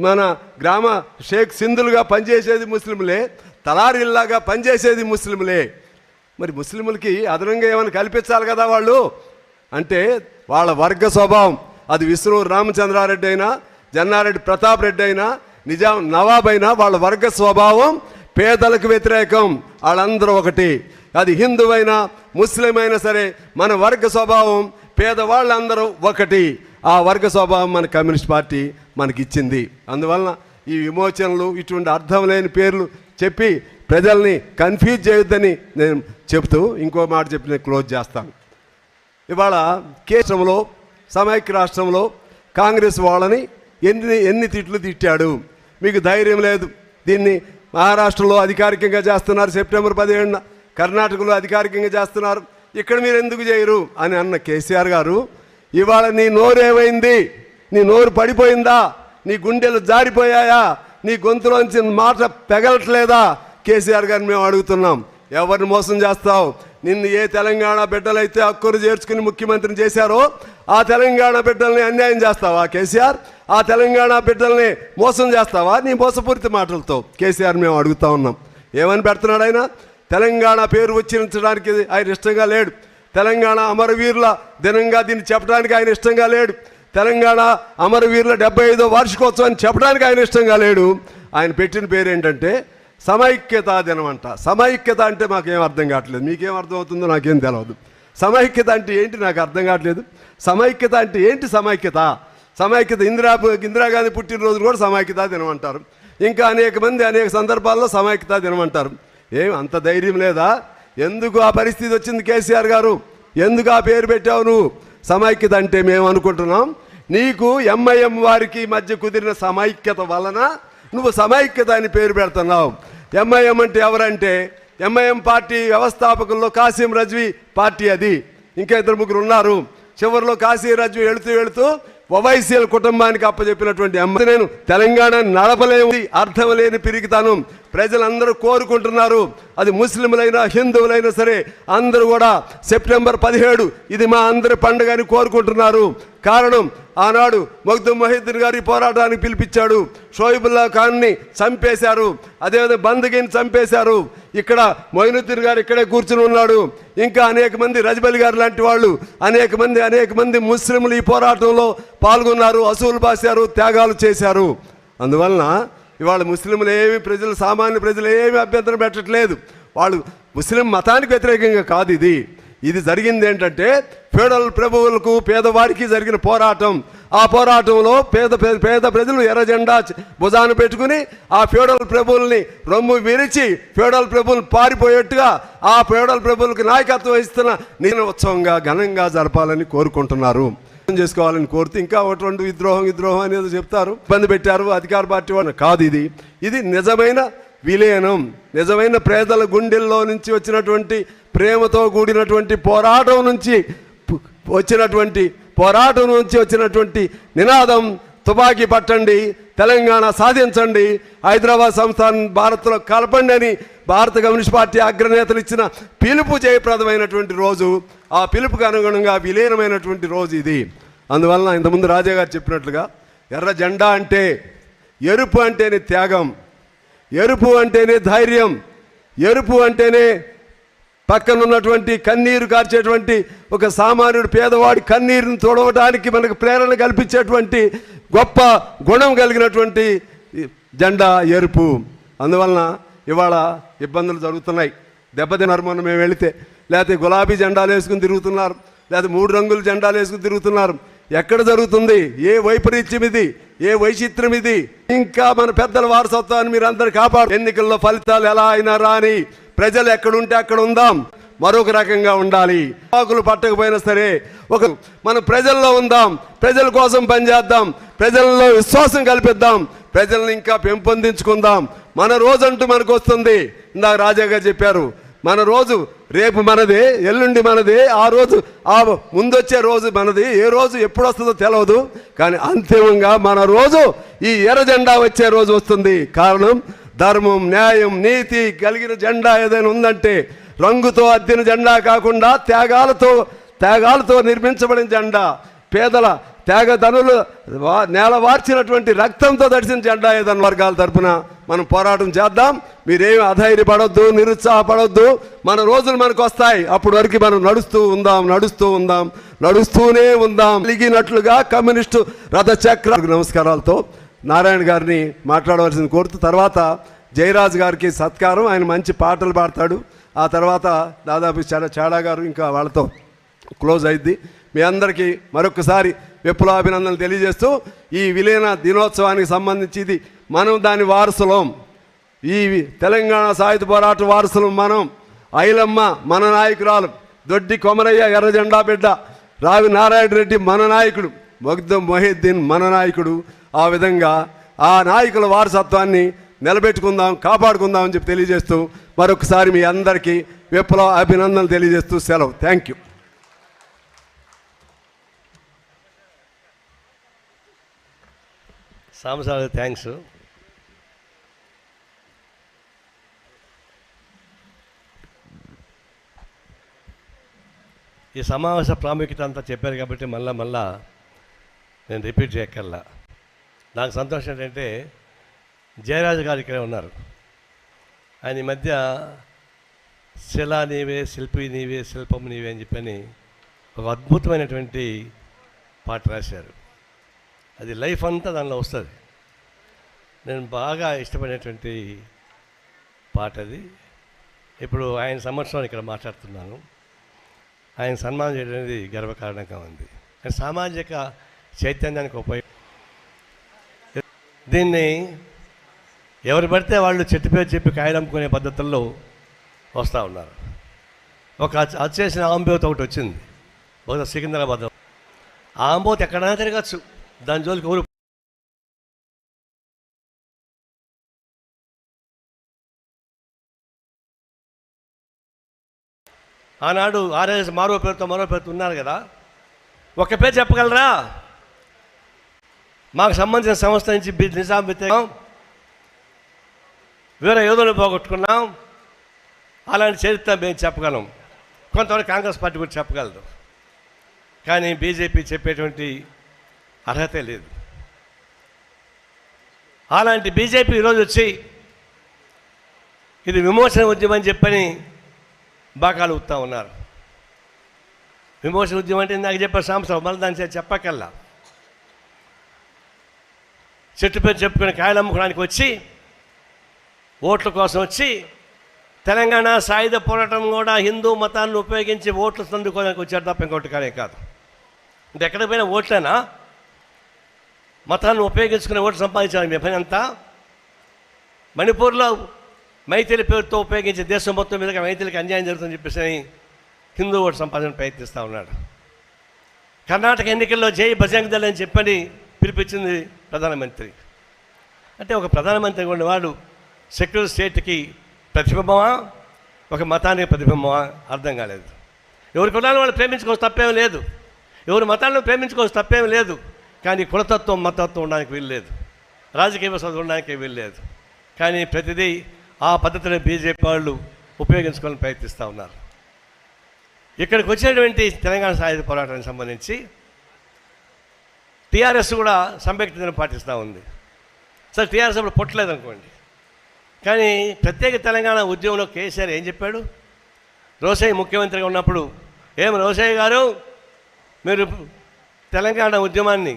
మన గ్రామ షేక్ సింధులుగా పనిచేసేది ముస్లింలే, తలారీల్లాగా పనిచేసేది ముస్లింలే. మరి ముస్లింలకి అదనంగా ఏమైనా కల్పించాలి కదా వాళ్ళు అంటే వాళ్ళ వర్గ స్వభావం. అది విష్ణువు రామచంద్రారెడ్డి అయినా, జన్నారెడ్డి ప్రతాప్ రెడ్డి అయినా, నిజాం నవాబ్ అయినా వాళ్ళ వర్గ స్వభావం పేదలకు వ్యతిరేకం. వాళ్ళందరూ ఒకటి. అది హిందువైనా ముస్లిం అయినా సరే మన వర్గ స్వభావం పేదవాళ్ళందరూ ఒకటి. ఆ వర్గ స్వభావం మన కమ్యూనిస్ట్ పార్టీ మనకిచ్చింది. అందువలన ఈ విమోచనలు ఇటువంటి అర్థం లేని పేర్లు చెప్పి ప్రజల్ని కన్ఫ్యూజ్ చేయొద్దని నేను చెప్తూ ఇంకో మాట చెప్పి నేను క్లోజ్ చేస్తాను. ఇవాళ కేంద్రంలో సమైక్య రాష్ట్రంలో కాంగ్రెస్ వాళ్ళని ఎన్ని తిట్లు తిట్టాడు. మీకు ధైర్యం లేదు. దీన్ని మహారాష్ట్రలో అధికారికంగా చేస్తున్నారు, సెప్టెంబర్ 17న కర్ణాటకలో అధికారికంగా చేస్తున్నారు, ఇక్కడ మీరు ఎందుకు చేయరు అని అన్న కేసీఆర్ గారు ఇవాళ నీ నోరేమైంది? నీ నోరు పడిపోయిందా? నీ గుండెలు జారిపోయాయా? నీ గొంతులోంచి మాట పెగలట్లేదా? కేసీఆర్ గారిని మేము అడుగుతున్నాం. ఎవరిని మోసం చేస్తావు? నిన్ను ఏ తెలంగాణ బిడ్డలైతే హక్కును చేర్చుకుని ముఖ్యమంత్రిని చేశారో ఆ తెలంగాణ బిడ్డల్ని అన్యాయం చేస్తావా కేసీఆర్? ఆ తెలంగాణ బిడ్డల్ని మోసం చేస్తావా నీ మోసపూరిత మాటలతో? కేసీఆర్ మేము అడుగుతా ఉన్నాం. ఏమని పెడుతున్నాడు ఆయన? తెలంగాణ పేరు ఉచ్చరించడానికి ఆయన ఇష్టంగా లేడు. తెలంగాణ అమరవీరుల దినంగా దీన్ని చెప్పడానికి ఆయన ఇష్టంగా లేడు. తెలంగాణ అమరవీరుల 75వ వార్షికోత్సవాన్ని చెప్పడానికి ఆయన ఇష్టంగా లేడు. ఆయన పెట్టిన పేరు ఏంటంటే సమైక్యతా దినం అంట. సమైక్యత అంటే మాకేం అర్థం కావట్లేదు. మీకేం అర్థం అవుతుందో నాకేం తెలియదు. సమైక్యత అంటే ఏంటి నాకు అర్థం కావట్లేదు. సమైక్యత అంటే ఏంటి? సమైక్యత ఇందిరాగాంధీ పుట్టినరోజు కూడా సమైక్యతా దినం అంటారు. ఇంకా అనేక మంది అనేక సందర్భాల్లో సమైక్యతా దినం అంటారు. ఏం అంత ధైర్యం లేదా? ఎందుకు ఆ పరిస్థితి వచ్చింది కేసీఆర్ గారు? ఎందుకు ఆ పేరు పెట్టావు నువ్వు? సమైక్యత అంటే మేము అనుకుంటున్నాం నీకు ఎంఐఎం వారికి మధ్య కుదిరిన సమైక్యత వలన నువ్వు సమైక్యత అని పేరు పెడుతున్నావు. ఎంఐఎం అంటే ఎవరంటే ఎంఐఎం పార్టీ వ్యవస్థాపకుల్లో కాసిం రజ్వీ పార్టీ. అది ఇంకా 2-3 ఉన్నారు. చివరిలో కాసిం రజ్వీ వెళుతూ ఓవైసీల కుటుంబానికి అప్పచెప్పినటువంటి నేను తెలంగాణ నడపలేము. అర్థం లేని పిరిగితాను ప్రజలందరూ కోరుకుంటున్నారు. అది ముస్లింలైనా హిందువులైనా సరే అందరూ కూడా సెప్టెంబర్ 17 ఇది మా అందరి పండుగ అని కోరుకుంటున్నారు. కారణం ఆనాడు మగ్దుమ్ మొహిద్దీన్ గారి పోరాటానికి పిలిపించాడు. షోయిబుల్లా ఖాన్ని చంపేశారు. అదేవిధంగా బందగీని చంపేశారు. ఇక్కడ మొయినుద్దీన్ గారు ఇక్కడే కూర్చుని ఉన్నాడు. ఇంకా అనేక మంది రజబలి గారు లాంటి వాళ్ళు అనేక మంది ముస్లింలు ఈ పోరాటంలో పాల్గొన్నారు, అసూలు బాశారు, త్యాగాలు చేశారు. అందువలన ఇవాళ ముస్లింలు ఏమి సామాన్య ప్రజలు ఏమి అభ్యంతరం పెట్టట్లేదు. వాళ్ళు ముస్లిం మతానికి వ్యతిరేకంగా కాదు. ఇది జరిగింది ఏంటంటే ఫెడరల్ ప్రభువులకు పేదవాడికి జరిగిన పోరాటం. ఆ పోరాటంలో పేద ప్రజలు ఎర్ర జెండా భుజాన పెట్టుకుని ఆ ఫ్యూడల్ ప్రభువుల్ని రొమ్ము విరిచి ఫ్యూడల్ ప్రభువులు పారిపోయేట్టుగా ఆ ఫ్యూడల్ ప్రభువులకు నాయకత్వం వహిస్తున్న ఉత్సవంగా ఘనంగా జరపాలని కోరుకుంటున్నారు. చేసుకోవాలని కోరుతూ ఇంకా ఒకటి విద్రోహం అనేది చెప్తారు, ఇబ్బంది పెట్టారు అధికార పార్టీ వాళ్ళు. కాదు, ఇది నిజమైన విలీనం, నిజమైన పేదల గుండెల్లో నుంచి వచ్చినటువంటి ప్రేమతో కూడినటువంటి పోరాటం నుంచి వచ్చినటువంటి నినాదం తుపాకీ పట్టండి, తెలంగాణ సాధించండి, హైదరాబాద్ సంస్థానం భారత్లో కలపండి అని భారత కమ్యూనిస్ట్ పార్టీ అగ్రనేతలు ఇచ్చిన పిలుపు జయప్రదమైనటువంటి రోజు. ఆ పిలుపుకు అనుగుణంగా విలీనమైనటువంటి రోజు ఇది. అందువలన ఇంతకుముందు రాజా గారు చెప్పినట్లుగా ఎర్ర జెండా అంటే ఎరుపు అంటేనే త్యాగం, ఎరుపు అంటేనే ధైర్యం, ఎరుపు అంటేనే పక్కనున్నటువంటి కన్నీరు కార్చేటువంటి ఒక సామాన్యుడు పేదవాడి కన్నీరుని తొడవడానికి మనకు ప్రేరణ కల్పించేటువంటి గొప్ప గుణం కలిగినటువంటి జెండా ఎరుపు. అందువలన ఇవాళ ఇబ్బందులు జరుగుతున్నాయి. దెబ్బతిన్నారు మొన్న మేము వెళితే, లేకపోతే గులాబీ జెండాలు వేసుకుని తిరుగుతున్నారు, లేకపోతే 3 రంగుల జెండాలు వేసుకుని తిరుగుతున్నారు. ఎక్కడ జరుగుతుంది? ఏ వైపరీత్యం ఇది, ఏ వైచిత్రం ఇది? ఇంకా మన పెద్దల వారసత్వాన్ని మీరు అందరు కాపాడు. ఎన్నికల్లో ఫలితాలు ఎలా అయినా రాని, ప్రజలు ఎక్కడుంటే అక్కడ ఉందాం, మరొక రకంగా ఉండాలి. ఆకులు పట్టకపోయినా సరే మనం ప్రజల్లో ఉందాం, ప్రజల కోసం పనిచేద్దాం, ప్రజల్లో విశ్వాసం కల్పిద్దాం, ప్రజల్ని ఇంకా పెంపొందించుకుందాం. మన రోజంటూ మనకు వస్తుంది. ఇందాక రాజా గారు చెప్పారు, మన రోజు రేపు మనదే, ఎల్లుండి మనదే, ఆ రోజు ఆ ముందొచ్చే రోజు మనది. ఏ రోజు ఎప్పుడు వస్తుందో తెలియదు, కానీ అంతిమంగా మన రోజు ఈ ఎర్ర జెండా వచ్చే రోజు వస్తుంది. కారణం ధర్మం, న్యాయం, నీతి కలిగిన జెండా ఏదైనా ఉందంటే రంగుతో అద్దిన జెండా కాకుండా త్యాగాలతో నిర్మించబడిన జెండా, పేదల త్యాగధనులు నేల వార్చినటువంటి రక్తంతో తడిసిన జెండా ఏదైనా వర్గాల తరపున మనం పోరాటం చేద్దాం. మీరేమి అధైర్యపడొద్దు, నిరుత్సాహపడొద్దు. మన రోజులు మనకు వస్తాయి. అప్పటి వరకు మనం నడుస్తూనే ఉందాం. కలిగినట్లుగా కమ్యూనిస్టు రథచక్ర నమస్కారాలతో నారాయణ గారిని మాట్లాడవలసింది కోరుతూ, తర్వాత జయరాజ్ గారికి సత్కారం. ఆయన మంచి పాటలు పాడతాడు. ఆ తర్వాత దాదాపు చాడా గారు ఇంకా వాళ్ళతో క్లోజ్ అయింది. మీ అందరికీ మరొకసారి విప్లవాభినందనలు తెలియజేస్తూ, ఈ విలీన దినోత్సవానికి సంబంధించి ఇది మనం దాని వారసులం. ఈ తెలంగాణ సాయుధ పోరాట వారసులం మనం. ఐలమ్మ మన నాయకురాలు, దొడ్డి కొమరయ్య ఎర్ర జెండా బిడ్డ, రావి నారాయణ రెడ్డి మన నాయకుడు, మొగ్దం మొహిద్దీన్ మన నాయకుడు. ఆ విధంగా ఆ నాయకుల వారసత్వాన్ని నిలబెట్టుకుందాం, కాపాడుకుందాం అని చెప్పి తెలియజేస్తూ మరొకసారి మీ అందరికీ విప్లవ అభినందనలు తెలియజేస్తూ సెలవు. Thank you. సాంసారి థ్యాంక్స్. ఈ సమావేశ ప్రాముఖ్యత అంతా చెప్పారు కాబట్టి మళ్ళా నేను రిపీట్ చేయక్కర్లా. నాకు సంతోషం ఏంటంటే జయరాజు గారు ఇక్కడే ఉన్నారు. ఆయన ఈ మధ్య శిలా నీవే, శిల్పి నీవే, శిల్పం నీవే అని చెప్పని ఒక అద్భుతమైనటువంటి పాట రాశారు. అది లైఫ్ అంతా దానిలో వస్తుంది. నేను బాగా ఇష్టపడినటువంటి పాట అది. ఇప్పుడు ఆయన సంవత్సరం ఇక్కడ మాట్లాడుతున్నాను. ఆయన సన్మానం చేయడం అనేది గర్వకారణంగా ఉంది. కానీ సామాజిక చైతన్యానికి దీన్ని ఎవరు పడితే వాళ్ళు చెట్టు పేరు చెప్పి కాయలమ్ముకునే పద్ధతుల్లో వస్తూ ఉన్నారు. ఒక అచ్చేసిన ఆంబోత్ ఒకటి వచ్చింది, బహుశా సికింద్రాబాద్. ఆ ఆంబోత్ ఎక్కడైనా తిరగచ్చు, దాని జోలికి ఎవరు. ఆనాడు ఆర్ఎస్ మరో పేరుతో ఉన్నారు కదా, ఒక పేరు చెప్పగలరా? మాకు సంబంధించిన సంస్థ నుంచి నిజాం వ్యతిరేకం, వేరే యోధులను పోగొట్టుకున్నాం, అలాంటి చరిత్ర మేము చెప్పగలం. కొంతవరకు కాంగ్రెస్ పార్టీ కూడా చెప్పగలదు, కానీ బీజేపీ చెప్పేటువంటి అర్హత లేదు. అలాంటి బీజేపీ ఈరోజు వచ్చి ఇది విమోచన ఉద్యమం అని చెప్పని బాకాలు ఊపుతూ ఉన్నారు. విమోచన ఉద్యమం అంటే నాకు చెప్పే సంవత్సరం మళ్ళీ దాని చెప్పకల్లా చెట్టు పేరు చెప్పుకొని కాయలు అమ్ముకోవడానికి వచ్చి, ఓట్ల కోసం వచ్చి, తెలంగాణ సాయుధ పోరాటం కూడా హిందూ మతాన్ని ఉపయోగించి ఓట్లు సందుకోవడానికి వచ్చారు తప్ప ఇంకోటి కానీ కాదు. అంటే ఎక్కడ పోయినా ఓట్లేనా? మతాన్ని ఉపయోగించుకునే ఓటు సంపాదించాలి మీ పని అంతా. మణిపూర్లో మైథిలి పేరుతో ఉపయోగించి దేశం మొత్తం మీదగా మైథిలికి అన్యాయం జరుగుతుందని చెప్పేసి హిందూ ఓటు సంపాదన ప్రయత్నిస్తూ ఉన్నాడు. కర్ణాటక ఎన్నికల్లో జై బజరంగ్ దళ్ అని చెప్పని పిలిపించింది ప్రధానమంత్రి. అంటే ఒక ప్రధానమంత్రి ఉన్నవాడు సెక్యులర్ స్టేట్కి ప్రతిబింబమా, ఒక మతానికి ప్రతిబింబమా అర్థం కాలేదు. ఎవరి కులాలను వాళ్ళు ప్రేమించుకోవచ్చు, తప్పేం లేదు. ఎవరి మతాలను ప్రేమించుకోవచ్చు, తప్పేం లేదు. కానీ కులతత్వం మతత్వం ఉండడానికి వీల్లేదు, రాజకీయ వ్యవస్థ ఉండడానికి వీల్లేదు. కానీ ప్రతిదీ ఆ పద్ధతిని బీజేపీ వాళ్ళు ఉపయోగించుకోవాలని ప్రయత్నిస్తూ ఉన్నారు. ఇక్కడికి వచ్చినటువంటి తెలంగాణ సాయుధ పోరాటానికి సంబంధించి టీఆర్ఎస్ కూడా సంయుక్తను పాటిస్తూ ఉంది. సరే, టీఆర్ఎస్ అప్పుడు పుట్టలేదనుకోండి, కానీ ప్రత్యేక తెలంగాణ ఉద్యమంలో కేసీఆర్ ఏం చెప్పాడు? రోసయ్య ముఖ్యమంత్రిగా ఉన్నప్పుడు, రోసయ్య గారు మీరు తెలంగాణ ఉద్యమాన్ని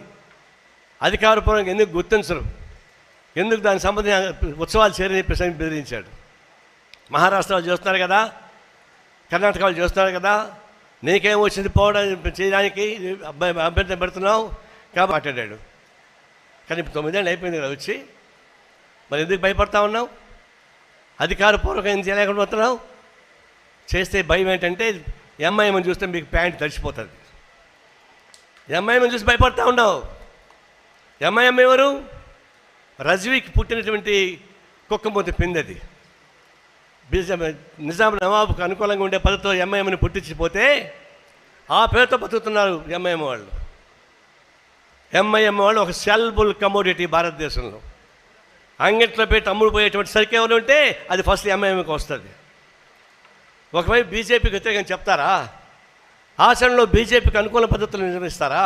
అధికారపూర్వకంగా ఎందుకు గుర్తించరు, ఎందుకు దానికి సంబంధించిన ఉత్సవాలు చేయని చెప్పేసి బెదిరించాడు. మహారాష్ట్ర వాళ్ళు చేస్తున్నారు కదా, కర్ణాటక వాళ్ళు చేస్తున్నారు కదా, నీకేం వచ్చింది పోవడం చేయడానికి అభ్యర్థన పెడుతున్నావు కాబట్టి మాట్లాడాడు. కానీ ఇప్పుడు 9 ఏళ్ళు అయిపోయింది కదా వచ్చి, మరి ఎందుకు భయపడతా ఉన్నావు? అధికారపూర్వకంగా ఏం చేయలేకుండా పోతున్నావు. చేస్తే భయం ఏంటంటే ఎంఐఎంని చూస్తే మీకు ప్యాంట్ తడిచిపోతుంది. ఎంఐఎంని చూసి భయపడతా ఉన్నావు. ఎంఐఎం ఎవరు? రజ్వీకి పుట్టినటువంటి కుక్కమూతి పిందది. నిజాం నవాబుకు అనుకూలంగా ఉండే పద్ధతితో ఎంఐఎంని పుట్టించిపోతే ఆ పేరుతో బతుకుతున్నారు ఎంఐఎం వాళ్ళు. ఎంఐఎం వాళ్ళు ఒక సెల్బుల్ కమోడిటీ భారతదేశంలో. అంగట్లో పెట్టి అమ్ముడు పోయేటువంటి సరికి ఎవరు ఉంటే అది ఫస్ట్ ఎంఐఎంకి వస్తుంది. ఒకవైపు బీజేపీకి వ్యతిరేకంగా చెప్తారా? ఆచరణలో బీజేపీకి అనుకూల పద్ధతులు నిర్వహిస్తారా?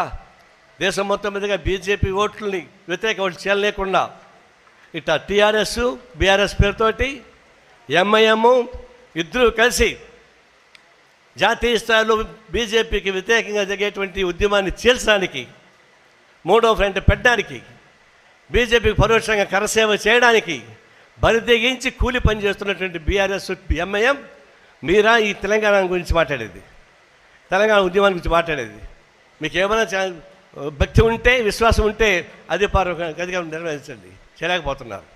దేశం మొత్తం మీదుగా బీజేపీ ఓట్లని వ్యతిరేక ఓట్లు చేయలేకుండా ఇట్లా టీఆర్ఎస్ బీఆర్ఎస్ పేరుతోటి ఎంఐఎం ఇద్దరూ కలిసి జాతీయ స్థాయిలో బీజేపీకి వ్యతిరేకంగా జరిగేటువంటి ఉద్యమాన్ని చీల్చడానికి, మూడో ఫ్రంట్ పెట్టడానికి, బీజేపీకి పరోక్షంగా కరసేవ చేయడానికి బరిదెగించి కూలి పని చేస్తున్నటువంటి బీఆర్ఎస్ ఎంఐఎం మీరా ఈ తెలంగాణ గురించి మాట్లాడేది, తెలంగాణ ఉద్యమాన్ని గురించి మాట్లాడేది? మీకు ఏమైనా భక్తి ఉంటే, విశ్వాసం ఉంటే అధికారం నిర్వహించండి. చేయలేకపోతున్నారు.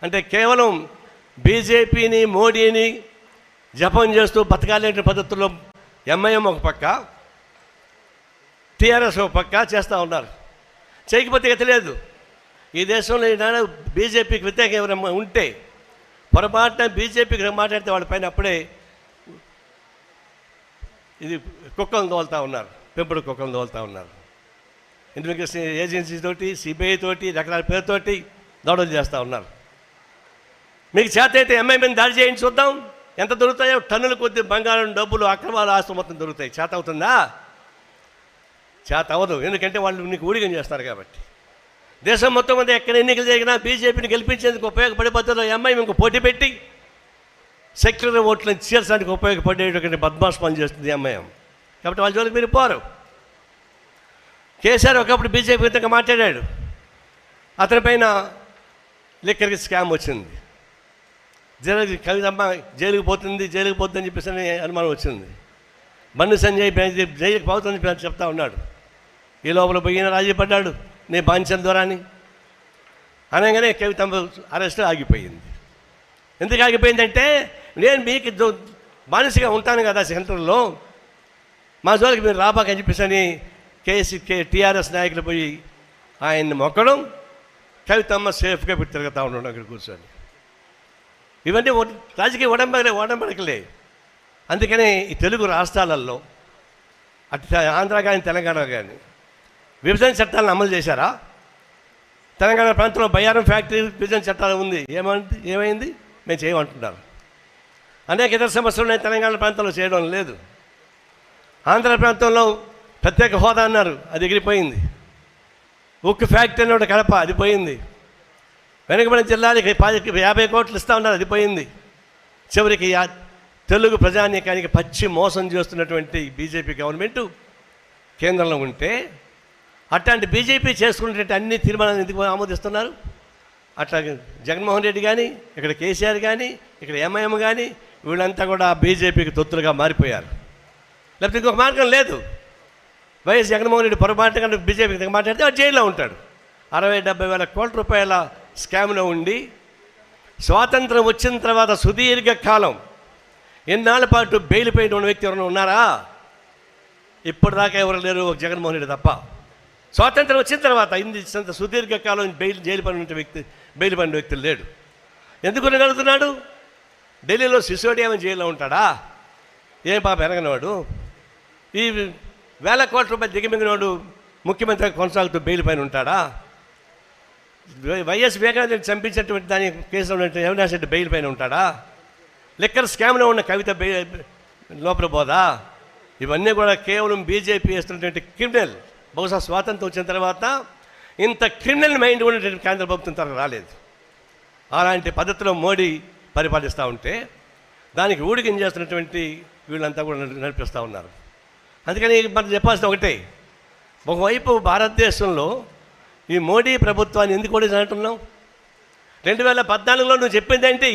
అంటే కేవలం బీజేపీని మోడీని జపం చేస్తూ బతకాలేని పద్ధతుల్లో ఎంఐఎం ఒక పక్క, టీఆర్ఎస్ ఒక పక్క చేస్తూ ఉన్నారు. చేయకపోతే ఎత్తలేదు. ఈ దేశంలో ఏదైనా బీజేపీకి వ్యతిరేకంగా ఎవరైనా ఉంటే పొరపాటున బీజేపీకి మాట్లాడితే వాళ్ళ పైన అప్పుడే ఇది కుక్కలను తోలుతూ ఉన్నారు, పెంపుడు కుక్కలను తోలుతూ ఉన్నారు. ఇన్వెస్టిగేషన్ ఏజెన్సీ తోటి, సిబిఐ తోటి, రకరకాల పేరుతోటి దాడులు చేస్తూ ఉన్నారు. మీకు చేత అయితే ఎంఐఎంని దాడి చేయండి, చూద్దాం ఎంత దొరుకుతాయో. టన్నుల కొద్ది బంగారం, డబ్బులు, అక్రమాలు, ఆస్తులు మొత్తం దొరుకుతాయి. చేత అవుతుందా? చేత అవ్వదు. ఎందుకంటే వాళ్ళు నీకు ఊడిగం చేస్తారు కాబట్టి. దేశం మొత్తం మీద ఎక్కడ ఎన్నికలు జరిగినా బీజేపీని గెలిపించేందుకు ఉపయోగపడే పద్ధతిలో ఎంఐఎంకు పోటీ పెట్టి సెక్యులర్ ఓట్లను చీల్చడానికి ఉపయోగపడేటువంటి బద్మాష్ పని చేస్తుంది ఎంఐఎం. కాబట్టి వాళ్ళ జోలికి మీరు పోరు. కేసీఆర్ ఒకప్పుడు బీజేపీ విధంగా మాట్లాడాడు. అతనిపైన లిక్కర్కి స్కామ్ వచ్చింది. కవితమ్మ జైలుకి పోతుంది అని చెప్పేసి అనుమానం వచ్చింది. బండి సంజయ్ జైలుకి పోతుందని చెప్పి చెప్తా ఉన్నాడు. ఈ లోపల పోయిన రాజీ పడ్డాడు, నీ బాంచల ద్వారా అని అనగానే కవితమ్మ అరెస్ట్ ఆగిపోయింది. ఎందుకు ఆగిపోయిందంటే, నేను మీకు బానిసగా ఉంటాను కదా సెంటర్లో, మా జోలికి మీరు రాబాకని చెప్పేసి అని టీఆర్ఎస్ నాయకులు పోయి ఆయన్ని మొక్కడం, కవితమ్మ సేఫ్గా పెట్టి తిరుగుతూ ఉండడం అక్కడ కూర్చొని. ఇవన్నీ రాజకీయ ఒడంబడికలే. అందుకనే ఈ తెలుగు రాష్ట్రాలలో అటు ఆంధ్ర కానీ తెలంగాణ కానీ విభజన చట్టాలను అమలు చేశారా? తెలంగాణ ప్రాంతంలో బయ్యారం ఫ్యాక్టరీ విభజన చట్టాలు ఉంది, ఏమైంది? మేము చేయమంటున్నారు. అనేక ఇతర సమస్యలు ఉన్నాయి, తెలంగాణ ప్రాంతంలో చేయడం లేదు. ఆంధ్ర ప్రాంతంలో ప్రత్యేక హోదా అన్నారు, అది ఎగిరిపోయింది. ఉక్కు ఫ్యాక్టరీ అన్న కడప, అది పోయింది. వెనుకబడిన జిల్లాలకి 50 కోట్లు ఇస్తా ఉన్నారు, అది పోయింది. చివరికి తెలుగు ప్రజానీకానికి పచ్చి మోసం చేస్తున్నటువంటి బీజేపీ గవర్నమెంటు కేంద్రంలో ఉంటే అట్లాంటి బీజేపీ చేసుకున్నటువంటి అన్ని తీర్మానాలు ఎందుకు ఆమోదిస్తున్నారు? అట్లా జగన్మోహన్ రెడ్డి కానీ, ఇక్కడ కేసీఆర్ కానీ, ఇక్కడ ఎంఐఎం కానీ వీళ్ళంతా కూడా బీజేపీకి తొత్తులుగా మారిపోయారు. లేకపోతే ఇంకొక మార్గం లేదు. వైఎస్ జగన్మోహన్ రెడ్డి పొరపాటుగా బీజేపీకి మాట్లాడితే వాడు జైల్లో ఉంటాడు. 60-70 వేల కోట్ల రూపాయల స్కామ్లో ఉండి స్వాతంత్రం వచ్చిన తర్వాత సుదీర్ఘకాలం ఎన్నాళ్ళ పాటు బెయిల్ పైన ఉన్న వ్యక్తి ఎవరైనా ఉన్నారా? ఇప్పటిదాకా ఎవరు లేరు, ఒక జగన్మోహన్ రెడ్డి తప్ప. స్వాతంత్రం వచ్చిన తర్వాత ఇంత సుదీర్ఘకాలం జైలు పని ఉన్న వ్యక్తి, బెయిల్ పడిన వ్యక్తులు లేడు. ఎందుకు ఉండగలుగుతున్నాడు? ఢిల్లీలో సిసోడియా జైల్లో ఉంటాడా? ఏం పాప ఎరగనవాడు. ఈ వేల కోట్ల రూపాయలు దిగమింగినవాడు ముఖ్యమంత్రిగా కొనసాగుతూ బెయిల్ పైన ఉంటాడా? వైఎస్ వివేకానంద చంపించినటువంటి దాని కేసులో ఉన్నటువంటి అవినాష్ రెడ్డి బెయిల్ పైన ఉంటాడా? లిక్కర్ స్కామ్లో ఉన్న కవిత లోపల పోదా? ఇవన్నీ కూడా కేవలం బీజేపీ వేస్తున్నటువంటి క్రిమినల్. బహుశా స్వాతంత్రం వచ్చిన తర్వాత ఇంత క్రిమినల్ మైండ్ ఉన్నటువంటి కేంద్ర ప్రభుత్వం తరకు రాలేదు. అలాంటి పద్ధతిలో మోడీ పరిపాలిస్తూ ఉంటే దానికి ఊడికం చేస్తున్నటువంటి వీళ్ళంతా కూడా నడిపిస్తూ ఉన్నారు. అందుకని మనం చెప్పాల్సిన ఒకటే, ఒకవైపు భారతదేశంలో ఈ మోడీ ప్రభుత్వాన్ని ఎందుకు ఓడి అంటున్నాం? 2014లో నువ్వు చెప్పింది ఏంటి?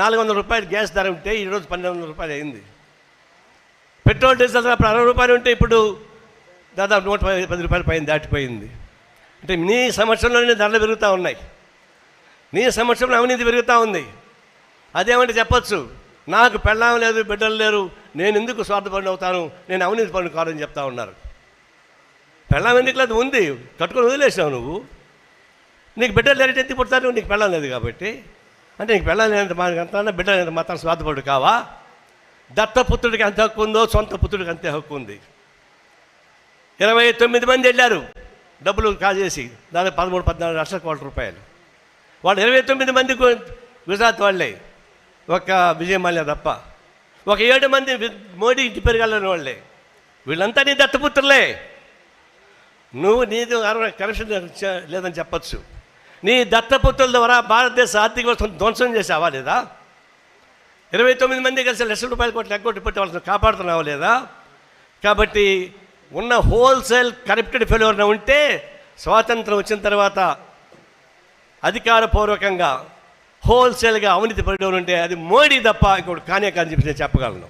400 రూపాయలు గ్యాస్ ధర ఉంటే ఈరోజు 1200 రూపాయలు అయింది. పెట్రోల్ డీజిల్ అప్పుడు 60 రూపాయలు ఉంటే ఇప్పుడు దాదాపు 110 రూపాయల పైన దాటిపోయింది. అంటే నీ సంవత్సరంలోనే ధరలు పెరుగుతూ ఉన్నాయి, నీ సంవత్సరంలో అవినీతి పెరుగుతూ ఉంది. అదేమంటే చెప్పచ్చు, నాకు పెళ్ళాం లేదు, బిడ్డలు లేరు, నేను ఎందుకు స్వార్థపరుడు అవుతాను, నేను అవినీతి పరుడు కాదని చెప్తా ఉన్నారు. పెళ్ళాం ఎందుకు లేదు, ఉంది, కట్టుకొని వదిలేసావు నువ్వు. నీకు బిడ్డలు లేరంటే ఎందుకు పుడతారు? నీకు పెళ్ళాం లేదు కాబట్టి. అంటే నీకు పెళ్ళాం లేనంత మాత్రం బిడ్డలు లేనంత మాత్రం స్వార్థపరుడు కావా? దత్తపుత్రుడికి ఎంత హక్కు ఉందో సొంత పుత్రుడికి అంతే హక్కు ఉంది. 29 మంది వెళ్ళారు డబ్బులు కాజేసి, దాదాపు 13-14 లక్షల కోట్ల రూపాయలు. వాళ్ళు 29 మంది గుజరాత్ వాళ్ళే, ఒక విజయ్ మాల్యా తప్ప. ఒక 7 మంది మోడీ ఇంటి పెరగాలని వాళ్ళే. వీళ్ళంతా నీ దత్తపుత్రులే. నువ్వు నీది కరప్షన్ లేదని చెప్పచ్చు. నీ దత్తపుత్రుల ద్వారా భారతదేశ ఆర్థిక వ్యవస్థను ధ్వంసం చేసావా లేదా? 29 మంది కలిసి లక్షల రూపాయల కోట్లు ఎగ్గొట్టి పెట్టి వాళ్ళని కాపాడుతున్నావా లేదా? కాబట్టి ఉన్న హోల్సేల్ కరప్టెడ్ ఫెయిల్యూర్న ఉంటే స్వాతంత్రం వచ్చిన తర్వాత అధికారపూర్వకంగా హోల్సేల్గా అవినీతి పడిన ఉంటే అది మోడీ తప్ప ఇంకోటి కానే కాని చెప్పి నేను చెప్పగలను.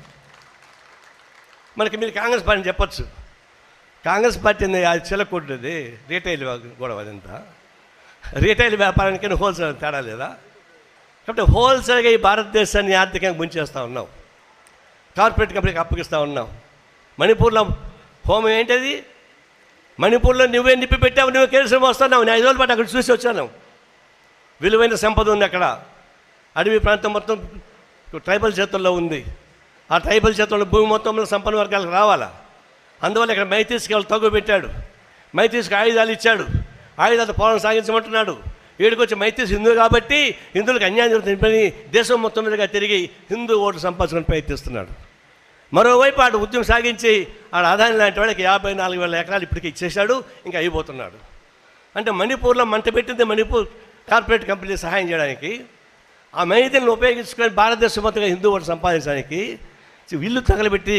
మనకి మీరు కాంగ్రెస్ పార్టీని చెప్పచ్చు. కాంగ్రెస్ పార్టీ అది చిలకొడ్డది రీటైల్ గొడవ, అదంతా రీటైల్ వ్యాపారానికి హోల్సేల్ తేడా లేదా? కాబట్టి హోల్సేల్గా ఈ భారతదేశాన్ని ఆర్థికంగా ముంచేస్తూ ఉన్నావు, కార్పొరేట్ కంపెనీకి అప్పగిస్తూ ఉన్నావు. మణిపూర్లో హోమం ఏంటది? మణిపూర్లో నువ్వే నిప్పి పెట్టావు, నువ్వే కేసులు వస్తున్నావు. నేను 5 రోజుల పాటు అక్కడ చూసి వచ్చాను. విలువైన సంపద ఉంది అక్కడ. అడవి ప్రాంతం మొత్తం ట్రైబల్ చేతుల్లో ఉంది. ఆ ట్రైబల్ చేతుల్లో భూమి మొత్తంలో సంపన్న వర్గాలకు రావాలా? అందువల్ల ఇక్కడ మైతీస్కి వాళ్ళు తగ్గు పెట్టాడు. మైతీస్కి ఆయుధాలు ఇచ్చాడు, ఆయుధాలు పోరాటం సాగించమంటున్నాడు. వీడికొచ్చి మైతీస్ హిందూ కాబట్టి హిందువులకు అన్యాయం జరుగుతుందని దేశం మొత్తం మీదుగా తిరిగి హిందూ ఓటు సంపాదించుకొని ప్రయత్నిస్తున్నాడు. మరోవైపు ఆడు ఉద్యమం సాగించి ఆడ ఆదాయం లాంటి వాళ్ళకి 54,000 ఎకరాలు ఇప్పటికీ ఇచ్చేశాడు, ఇంకా అయిపోతున్నాడు. అంటే మణిపూర్లో మంట పెట్టింది మణిపూర్ కార్పొరేట్ కంపెనీ సహాయం చేయడానికి. ఆ మైతీలను ఉపయోగించుకొని భారతదేశం మొత్తంగా హిందూ ఓటు సంపాదించడానికి ఇల్లు తగలబెట్టి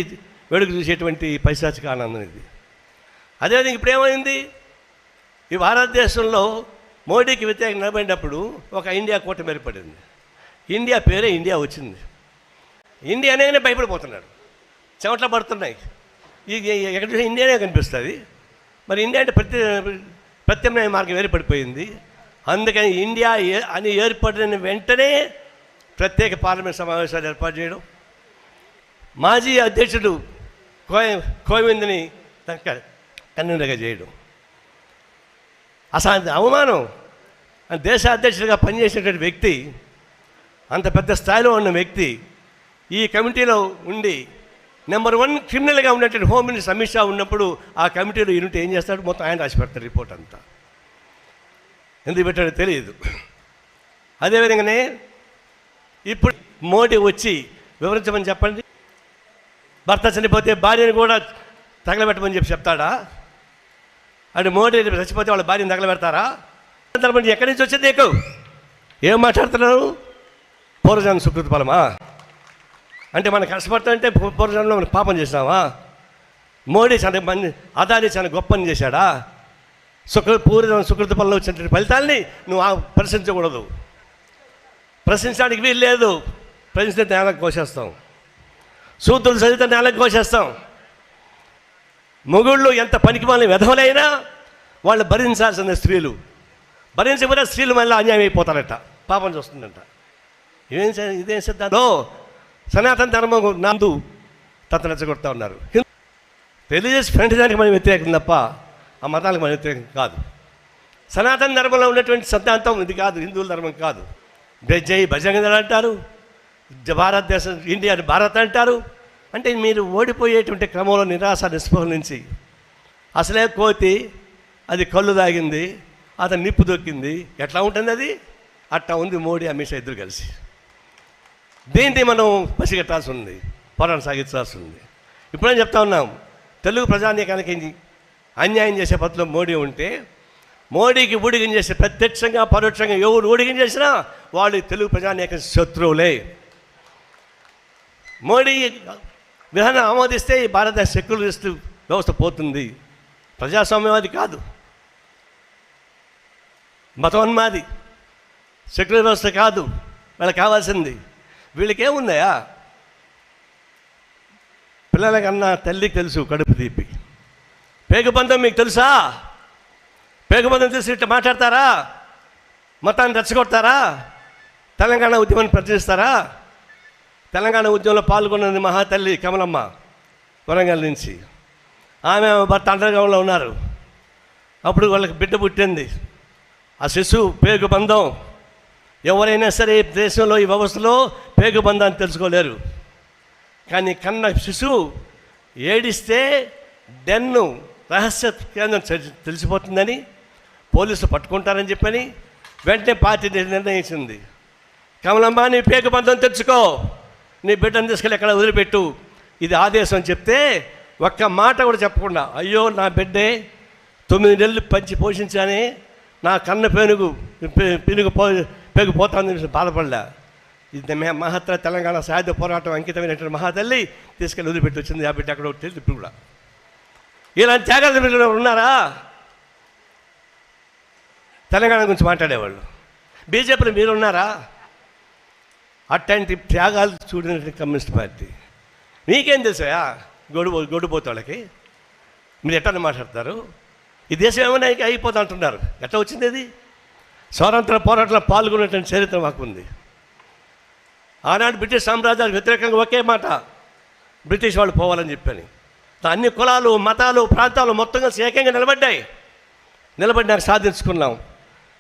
వేడుక చూసేటువంటి పైశాచిక ఆనందం ఇది. అదేవిధంగా ఇప్పుడు ఏమైంది? ఈ భారతదేశంలో మోడీకి వ్యతిరేకంగా నిలబడినప్పుడు ఒక ఇండియా కూటమి ఏర్పడింది. ఇండియా పేరే ఇండియా వచ్చింది. ఇండియా అనేగానే భయపడిపోతున్నాడు, చెమట్ల పడుతున్నాయి. ఎక్కడ ఇండియానే కనిపిస్తుంది. మరి ఇండియా అంటే ప్రత్యామ్నాయ మార్గం ఏర్పడిపోయింది. అందుకని ఇండియా అని ఏర్పడిన వెంటనే ప్రత్యేక పార్లమెంట్ సమావేశాలు ఏర్పాటు చేయడం, మాజీ అధ్యక్షుడు కోవింద్ని కన్వీనర్గా చేయడం, అసలు అవమానం. దేశ అధ్యక్షుడిగా పనిచేసినటువంటి వ్యక్తి, అంత పెద్ద స్థాయిలో ఉన్న వ్యక్తి ఈ కమిటీలో ఉండి నెంబర్ 1 క్రిమినల్గా ఉన్నటువంటి హోమ్ మినిస్టర్ అమిత్ షా ఉన్నప్పుడు ఆ కమిటీలో యూనిట్ ఏం చేస్తాడు? మొత్తం ఆయన రాసి పెడతాడు రిపోర్ట్ అంతా. ఎందుకు పెట్టాడో తెలియదు. అదేవిధంగానే ఇప్పుడు మోడీ వచ్చి వివరించమని చెప్పండి. భర్త చనిపోతే భార్యని కూడా తగలబెట్టమని చెప్తాడా? అంటే మోడీ చచ్చిపోతే వాళ్ళ భార్యను తగలబెడతారా? ఎక్కడి నుంచి వచ్చింది నీకు? ఏం మాట్లాడుతున్నారు? పూర్వజన్మ సుకృత ఫలమా? అంటే మనం కష్టపడతామంటే పూర్వజన్మలో మనం పాపం చేసినావా? మోడీ చాలా మంది అదాని చాలా గొప్పని చేశాడా? పూర్వజన్మ సుకృత ఫలంలో వచ్చినటువంటి ఫలితాలని నువ్వు ప్రశ్నించకూడదు. ప్రశ్నించడానికి వీలు లేదు. ప్రశ్నిస్తే నేలకు కోసేస్తాం. సూత్రులు చదివితే నేలకు కోసేస్తాం. మొగుళ్ళు ఎంత పనికి వాళ్ళని వెధవలైనా వాళ్ళు భరించాల్సిన స్త్రీలు. భరించకపోతే స్త్రీలు మళ్ళీ అన్యాయం అయిపోతారట, పాపం చూస్తుందంట. ఇదేం సిద్ధాంతం? సనాతన ధర్మం నందు తత్తనచ్చగొడతా ఉన్నారు. రిలీజియస్ ఫ్రెండ్షిప్కి మనం వ్యతిరేకం తప్ప ఆ మతాలకు మనం వ్యతిరేకం కాదు. సనాతన ధర్మంలో ఉన్నటువంటి సిద్ధాంతం ఇది కాదు, హిందువుల ధర్మం కాదు. జై భజంగదలు అంటారు, భారతదేశం ఇండియా భారత్ అంటారు. అంటే మీరు ఓడిపోయేటువంటి క్రమంలో నిరాశ నిస్పృహ నుంచి అసలే కోతి అది కళ్ళు తాగింది, అతను నిప్పు దొక్కింది, ఎట్లా ఉంటుంది అది? అట్లా ఉంది మోడీ అమిత్ షా ఇద్దరు కలిసి. దీన్ని మనం పసిగట్టాల్సి ఉంది, పోరాటం సాగించాల్సి ఉంది. ఇప్పుడేం చెప్తా ఉన్నాం, తెలుగు ప్రజానీకానికి అన్యాయం చేసే పద్ధతిలో మోడీ ఉంటే మోడీకి ఊడిగం చేసే ప్రత్యక్షంగా పరోక్షంగా ఎవరు ఊడిగం చేసినా వాళ్ళు తెలుగు ప్రజానీక శత్రువులే. మోడీ విధానం ఆమోదిస్తే ఈ భారతదేశ సెక్యులరిస్ట్ వ్యవస్థ పోతుంది. ప్రజాస్వామ్యవాది కాదు, మతోన్మాది, సెక్యులర్ వ్యవస్థ కాదు వాళ్ళకి కావాల్సింది. వీళ్ళకేముందయా? పిల్లలకన్నా తల్లికి తెలుసు కడుపు తీపి. పేగుబంధం మీకు తెలుసా? పేగుబంధం తెలిసి ఇట్లా మాట్లాడతారా? మతాన్ని రెచ్చగొడతారా? తెలంగాణ ఉద్యమాన్ని ప్రచురిస్తారా? తెలంగాణ ఉద్యమంలో పాల్గొన్నది మహాతల్లి కమలమ్మ, వరంగల్ నుంచి. ఆమె భర్త అండర్గ్రౌండ్లో ఉన్నారు. అప్పుడు వాళ్ళకి బిడ్డ పుట్టింది. ఆ శిశువు పేగుబంధం. ఎవరైనా సరే దేశంలో ఈ వ్యవస్థలో పేగుబంధాన్ని తెలుసుకోలేరు. కానీ కన్న శిశువు ఏడిస్తే డెన్ను రహస్య కేంద్రం తెలిసిపోతుందని, పోలీసులు పట్టుకుంటారని చెప్పని వెంటనే పార్టీ నిర్ణయించింది, కమలమ్మ నీ పేగుబంధం తెచ్చుకో, నీ బిడ్డను తీసుకెళ్ళి ఎక్కడ వదిలిపెట్టు, ఇది ఆదేశం అని చెప్తే ఒక్క మాట కూడా చెప్పకుండా, అయ్యో నా బిడ్డే 9 నెలలు పంచి పోషించానే, నా కన్న పేగు పోతానని బాధపడలే. ఇది మహత్తర తెలంగాణ సాయుధ పోరాటం అంకితమైనటువంటి మహాతల్లి తీసుకెళ్ళి వదిలిపెట్టి వచ్చింది. ఆ బిడ్డ అక్కడ తెలియదు. ఇప్పుడు కూడా ఇలాంటి త్యాగాలు ఉన్నారా? తెలంగాణ గురించి మాట్లాడేవాళ్ళు బీజేపీలో మీరున్నారా? అట్లాంటి త్యాగాలు చూడినటువంటి కమ్యూనిస్ట్ పార్టీ. మీకేం తెలుసా గొడ్డుపోతాళ్ళకి? మీరు ఎట్లా మాట్లాడతారు? ఈ దేశం ఏమైనా అయిపోతా అంటున్నారు. ఎట్లా వచ్చింది అది? స్వాతంత్ర పోరాటంలో పాల్గొనేటువంటి చరిత్ర మాకు ఉంది. ఆనాడు బ్రిటిష్ సామ్రాజ్యానికి వ్యతిరేకంగా ఒకే మాట, బ్రిటిష్ వాళ్ళు పోవాలని చెప్పని అన్ని కులాలు మతాలు ప్రాంతాలు మొత్తం కలిసి ఏకంగా నిలబడినాక సాధించుకున్నాం.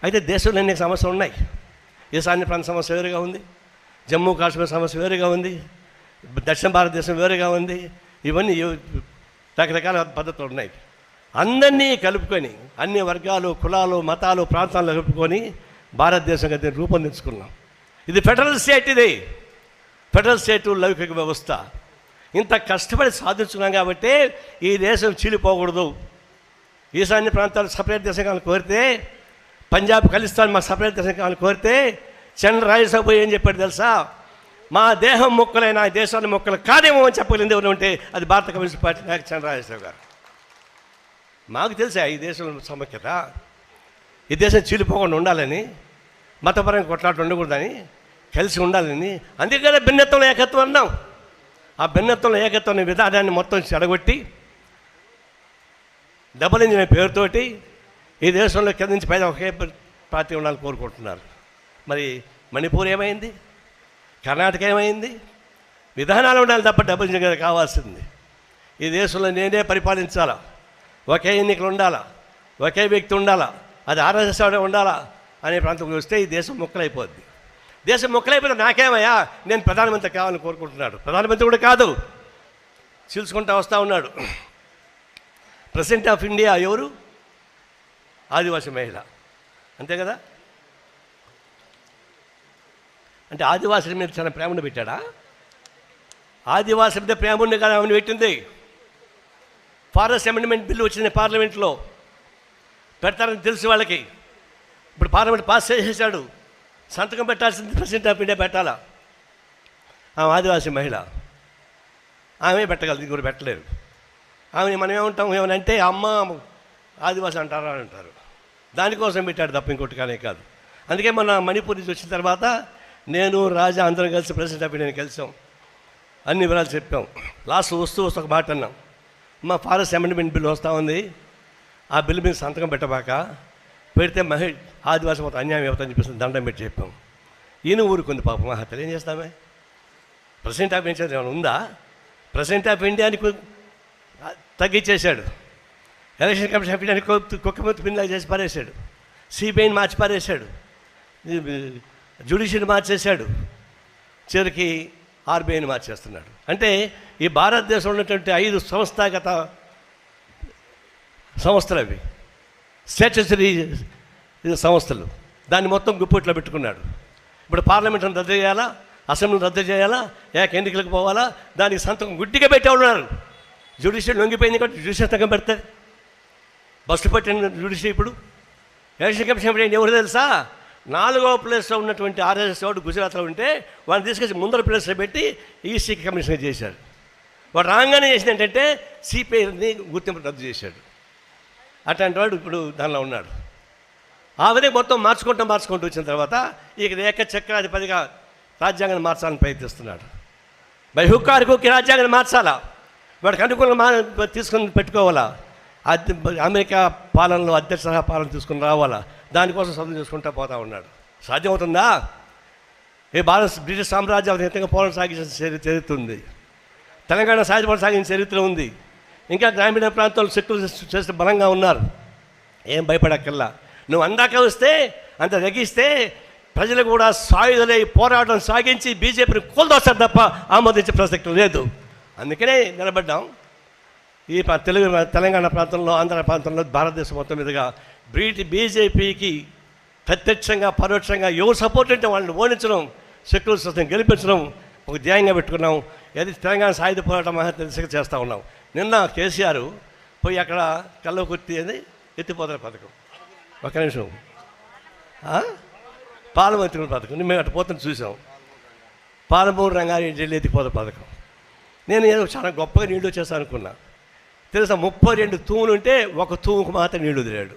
అయితే దేశంలో అనేక సమస్యలు ఉన్నాయి. ఈశాన్య ప్రాంత సమస్య వేరుగా ఉంది, జమ్మూ కాశ్మీర్ సమస్య వేరుగా ఉంది, దక్షిణ భారతదేశం వేరుగా ఉంది. ఇవన్నీ రకరకాల పద్ధతులు ఉన్నాయి. అందరినీ కలుపుకొని అన్ని వర్గాలు కులాలు మతాలు ప్రాంతాలను కలుపుకొని భారతదేశంగా దీన్ని రూపొందించుకున్నాం. ఇది ఫెడరల్ స్టేట్. ఇది ఫెడరల్ స్టేటు లౌకిక వ్యవస్థ. ఇంత కష్టపడి సాధించుకున్నాం కాబట్టి ఈ దేశం చీలిపోకూడదు. ఈశాన్య ప్రాంతాలు సపరేట్ దేశం కావాలని కోరితే, పంజాబ్ ఖలిస్తాన్ మా సపరేట్ దేశం కావాలని కోరితే చంద్ర రాజసభ ఏం చెప్పాడు తెలుసా? మా దేహం మొక్కలైన ఈ దేశాన్ని మొక్కలు కాదేమో అని చెప్పగలిగింది ఎవరు ఉంటే అది భారత కమ్యూనిస్ట్ పార్టీ నాయకు చంద్ర రాజసభ గారు. మాకు తెలుసా ఈ దేశంలో సమైక్యత, ఈ దేశం చీలిపోకుండా ఉండాలని, మతపరంగా కొట్లాట ఉండకూడదని, కలిసి ఉండాలని. అందుకనే భిన్నత్వంలో ఏకత్వం అన్నాం. ఆ భిన్నత్వంలో ఏకత్వం అనే విధానాన్ని మొత్తం చెడగొట్టి డబుల్ ఇంజిన్ పేరుతోటి ఈ దేశంలో కింద నుంచి పైన ఒకే పార్టీ ఉండాలని కోరుకుంటున్నారు. మరి మణిపూర్ ఏమైంది? కర్ణాటక ఏమైంది? విధానాలు ఉండాలి తప్ప డబుల్ ఇంజిన్ కావాల్సింది. ఈ దేశంలో నేనే పరిపాలించాలా, ఒకే ఎన్నికలు ఉండాలా, ఒకే వ్యక్తి ఉండాలా, అది ఆర్ఎస్ఎస్ ఉండాలా అనే ప్రాంతంలో వస్తే ఈ దేశం మొక్కలైపోద్ది. దేశం మొక్కలైపోతే నాకేమయ్యా, నేను ప్రధానమంత్రి కావాలని కోరుకుంటున్నాడు. ప్రధానమంత్రి కూడా కాదు, చీల్చుకుంటూ వస్తూ ఉన్నాడు. ప్రెసిడెంట్ ఆఫ్ ఇండియా ఎవరు? ఆదివాసీ మహిళ, అంతే కదా? అంటే ఆదివాసుల మీద చాలా ప్రేమను పెట్టాడా? ఆదివాసుల మీద ప్రేమ ఉంది కదా ఆమెను పెట్టింది. ఫారెస్ట్ అమెండ్మెంట్ బిల్లు వచ్చింది పార్లమెంట్లో, పెడతారని తెలుసు వాళ్ళకి. ఇప్పుడు పార్లమెంట్ పాస్ చేసేసాడు, సంతకం పెట్టాల్సింది ప్రెసిడెంట్ ఆఫ్ ఇండియా పెట్టాలా. ఆమె ఆదివాసీ మహిళ, ఆమె పెట్టగలదు, ఇంకొకరు పెట్టలేరు. ఆమె మనం ఏమంటాం, ఏమనంటే అమ్మ ఆదివాసి అంటారా అని అంటారు. దానికోసం పెట్టాడు తప్ప ఇంకోటి కానీ కాదు. అందుకే మన మణిపూర్ నుంచి వచ్చిన తర్వాత నేను రాజా అందరం కలిసి ప్రెసిడెంట్ ఆఫ్ ఇండియాని కలిసాం, అన్ని వివరాలు చెప్పాం. లాస్ట్ వస్తూ ఒక మాట అన్నాం, మా ఫారెస్ట్ అమెండ్మెంట్ బిల్లు వస్తూ ఉంది, ఆ బిల్లు మీద సంతకం పెట్టబాక పెడితే ఆదివాసం మొత్తం అన్యాయం అవుతుందని చెప్పేసి దండం పెట్టి చెప్పాం. ఈయన ఊరుకుంది పాపం మహాతలు. ఏం చేస్తామే? ప్రెసిడెంట్ ఆఫ్ ఇండియా ఏమైనా ఉందా? ప్రెసిడెంట్ ఆఫ్ ఇండియాని తగ్గించేశాడు. ఎలక్షన్ కమిషన్ ఆఫ్ ఇండియాని కుక్కమూతి పిన్లా చేసి పారేశాడు. సిబిఐని మార్చి పారేశాడు. జ్యుడిషియల్ మార్చేశాడు. చివరికి ఆర్బీఐని మార్చేస్తున్నాడు. అంటే ఈ భారతదేశంలో ఉన్నటువంటి 5 సంస్థాగత సంస్థలు అవి, స్టాట్యుటరీ సంస్థలు, దాన్ని మొత్తం గుప్పిట్లో పెట్టుకున్నాడు. ఇప్పుడు పార్లమెంట్ని రద్దు చేయాలా, అసెంబ్లీని రద్దు చేయాలా, ఎన్నికలకు పోవాలా, దానికి సంతకం గుడ్డిగా పెట్టే ఉన్నారు. జ్యుడిషియల్ లొంగిపోయింది కాబట్టి జ్యుడిషియల్ సంతకం పెడతారు. బస్సు పట్టిన జ్యుడిషియల్ ఇప్పుడు ఎలక్షన్ కమిషన్ ఎవరు తెలుసా? 4వ ప్లేస్లో ఉన్నటువంటి ఆర్ఎస్ఎస్ వాడు గుజరాత్లో ఉంటే వాడిని తీసుకొచ్చి ముందర ప్లేస్లో పెట్టి ఈసీకి కమిషనర్ చేశాడు. వాడు రాగానే చేసింది ఏంటంటే సిపిఐని గుర్తింపు రద్దు చేశాడు. అట్లాంటి వాడు ఇప్పుడు దానిలో ఉన్నాడు. ఆ విధంగా మొత్తం మార్చుకుంటూ వచ్చిన తర్వాత ఇక ఏకచక్రాధిపతిగా రాజ్యాంగాన్ని మార్చాలని ప్రయత్నిస్తున్నాడు. బై హుక్ ఆర్ క్రూక్ రాజ్యాంగాన్ని మార్చాలా, వాడికి అనుకూలంగా తీసుకొని పెట్టుకోవాలా, అమెరికా పాలనలో అధ్యక్ష సహా పాలన తీసుకుని రావాలా, దానికోసం చదువు చేసుకుంటూ పోతా ఉన్నాడు. సాధ్యమవుతుందా? బ్రిటిష్ సామ్రాజ్యాధితంగా పోరాటం సాగించిన చరిత్ర ఉంది. తెలంగాణ సాయుధ సాగించిన చరిత్ర ఉంది. ఇంకా గ్రామీణ ప్రాంతాల్లో శక్తులు చేస్తే బలంగా ఉన్నారు. ఏం భయపడక్కల్లా. నువ్వు అందాక వస్తే అంత తగ్గిస్తే ప్రజలు కూడా సాయుధులై పోరాటం సాగించి బీజేపీని కూల్దోస్తారు తప్ప ఆమోదించే ప్రసక్తి లేదు. అందుకనే నిలబడ్డాం. ఈ తెలంగాణ ప్రాంతంలో, ఆంధ్ర ప్రాంతంలో, భారతదేశం మొత్తం మీదుగా బీజేపీకి ప్రత్యక్షంగా పరోక్షంగా ఎవరు సపోర్ట్ అంటే వాళ్ళని ఓడించడం, సెక్యులర్ సిస్టమ్ గెలిపించడం ఒక ధ్యేయంగా పెట్టుకున్నాం. అది తెలంగాణ సాయుధ పోరాటం దిశగా చేస్తూ ఉన్నాం. నిన్న కేసీఆర్ పోయి అక్కడ కల్లకుర్తి అని ఎత్తిపోతల పథకం, ఒక నిమిషం, పాలమంత్రి పథకం, మేము అటు పోతున్న చూసాం. పాలమూరు రంగారెడ్డి జిల్లా ఎత్తిపోతల పథకం. నేను ఏదో చాలా గొప్పగా నీళ్ళు వచ్చేస్తాను అనుకున్నా. తెలుసా, 32 తూములు ఉంటే ఒక తూముకు మాత్రం నీళ్ళు వదిలాడు.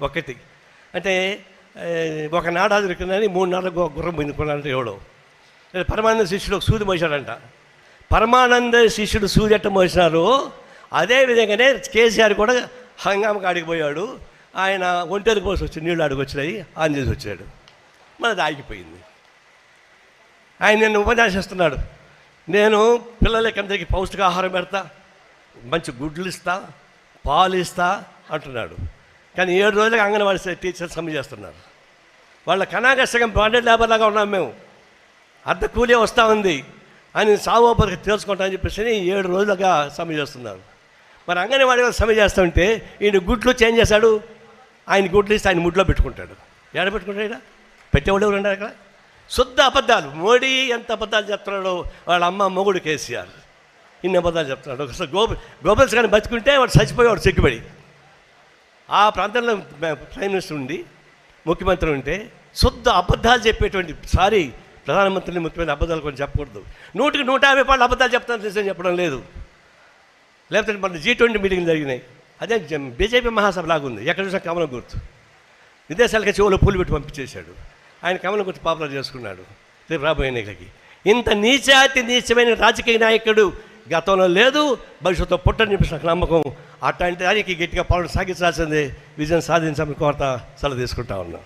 ఒకటి అంటే ఒక నాడాది దొరికిందని 3 నాళ్ళ గుర్రం పొందుకున్నాడంటే ఎవడో. పరమానంద శిష్యుడు ఒక సూది మోసాడంట. పరమానంద శిష్యుడు సూది ఎట్ట మోసినారు, అదేవిధంగానే కేసీఆర్ కూడా హంగామకు ఆడికిపోయాడు. ఆయన ఒంటేరు కోసం వచ్చి నీళ్ళు ఆడికి వచ్చినాయి, ఆన్ చేసి వచ్చాడు. మనది ఆగిపోయింది. ఆయన నిన్ను ఉపన్యాసిస్తున్నాడు. నేను పిల్లలకి అందరికీ పౌష్టికాహారం పెడతా, మంచి గుడ్లు ఇస్తా, పాలు ఇస్తా అంటున్నాడు. కానీ 7 రోజులుగా అంగన్వాడీ టీచర్స్ సమ్మె చేస్తున్నారు. వాళ్ళ కనాగష్టంగా బ్రాండెడ్ లేబర్ లాగా ఉన్నాం మేము, అర్ధ కూలీ వస్తూ ఉంది అని సాగోపరికి తెలుసుకుంటామని చెప్పేసి 7 రోజులుగా సమ్మె చేస్తున్నారు. మరి అంగన్వాడీ సమ్మె చేస్తుంటే ఈయన గుడ్లు చేంజ్ చేశాడు. ఆయన గుడ్లు ఇస్తే ఆయన ముడ్లో పెట్టుకుంటాడు. ఏడ పెట్టుకుంటాడు? ఇక్కడ పెట్టేవాళ్ళు ఎవరు ఉన్నారు? అక్కడ శుద్ధ అబద్ధాలు. మోడీ ఎంత అబద్ధాలు చెప్తున్నాడో, వాళ్ళ అమ్మ మొగుడు కేసీఆర్ ఇన్ని అబద్ధాలు చెప్తున్నాడు. ఒకసారి గోబల్స్ కానీ బతుకుంటే వాడు చచ్చిపోయేవాడు సిగ్గుపడి. ఆ ప్రాంతంలో ప్రైమ్ మినిస్టర్ ఉండి, ముఖ్యమంత్రి ఉంటే శుద్ధ అబద్ధాలు చెప్పేటువంటి ప్రధానమంత్రిని ముఖ్యమైన అబద్ధాలు కొన్ని చెప్పకూడదు. 100కి 150 పాళ్ళు అబద్ధాలు చెప్తాను నిజం చెప్పడం లేదు. లేకపోతే మన G20 మీటింగ్లు జరిగినాయి, అదే బీజేపీ మహాసభ లాగుంది. ఎక్కడ చూసినా కమలం గుర్తు. విదేశాలకి చెవులో పూలు పెట్టి పంపించేశాడు. ఆయన కమలం గుర్తు పాపులర్ చేసుకున్నాడు రేపు రాబోయే ఎన్నికలకి. ఇంత నీచమైన రాజకీయ నాయకుడు గతంలో లేదు, భవిష్యత్తులో పుట్టని చెప్పేసి నాకు నమ్మకం. అట్లాంటి దానికి గట్టిగా పాలన సాగించాల్సిందే. విజయం సాధించాలని కోరత సెలవు తీసుకుంటా ఉన్నాం.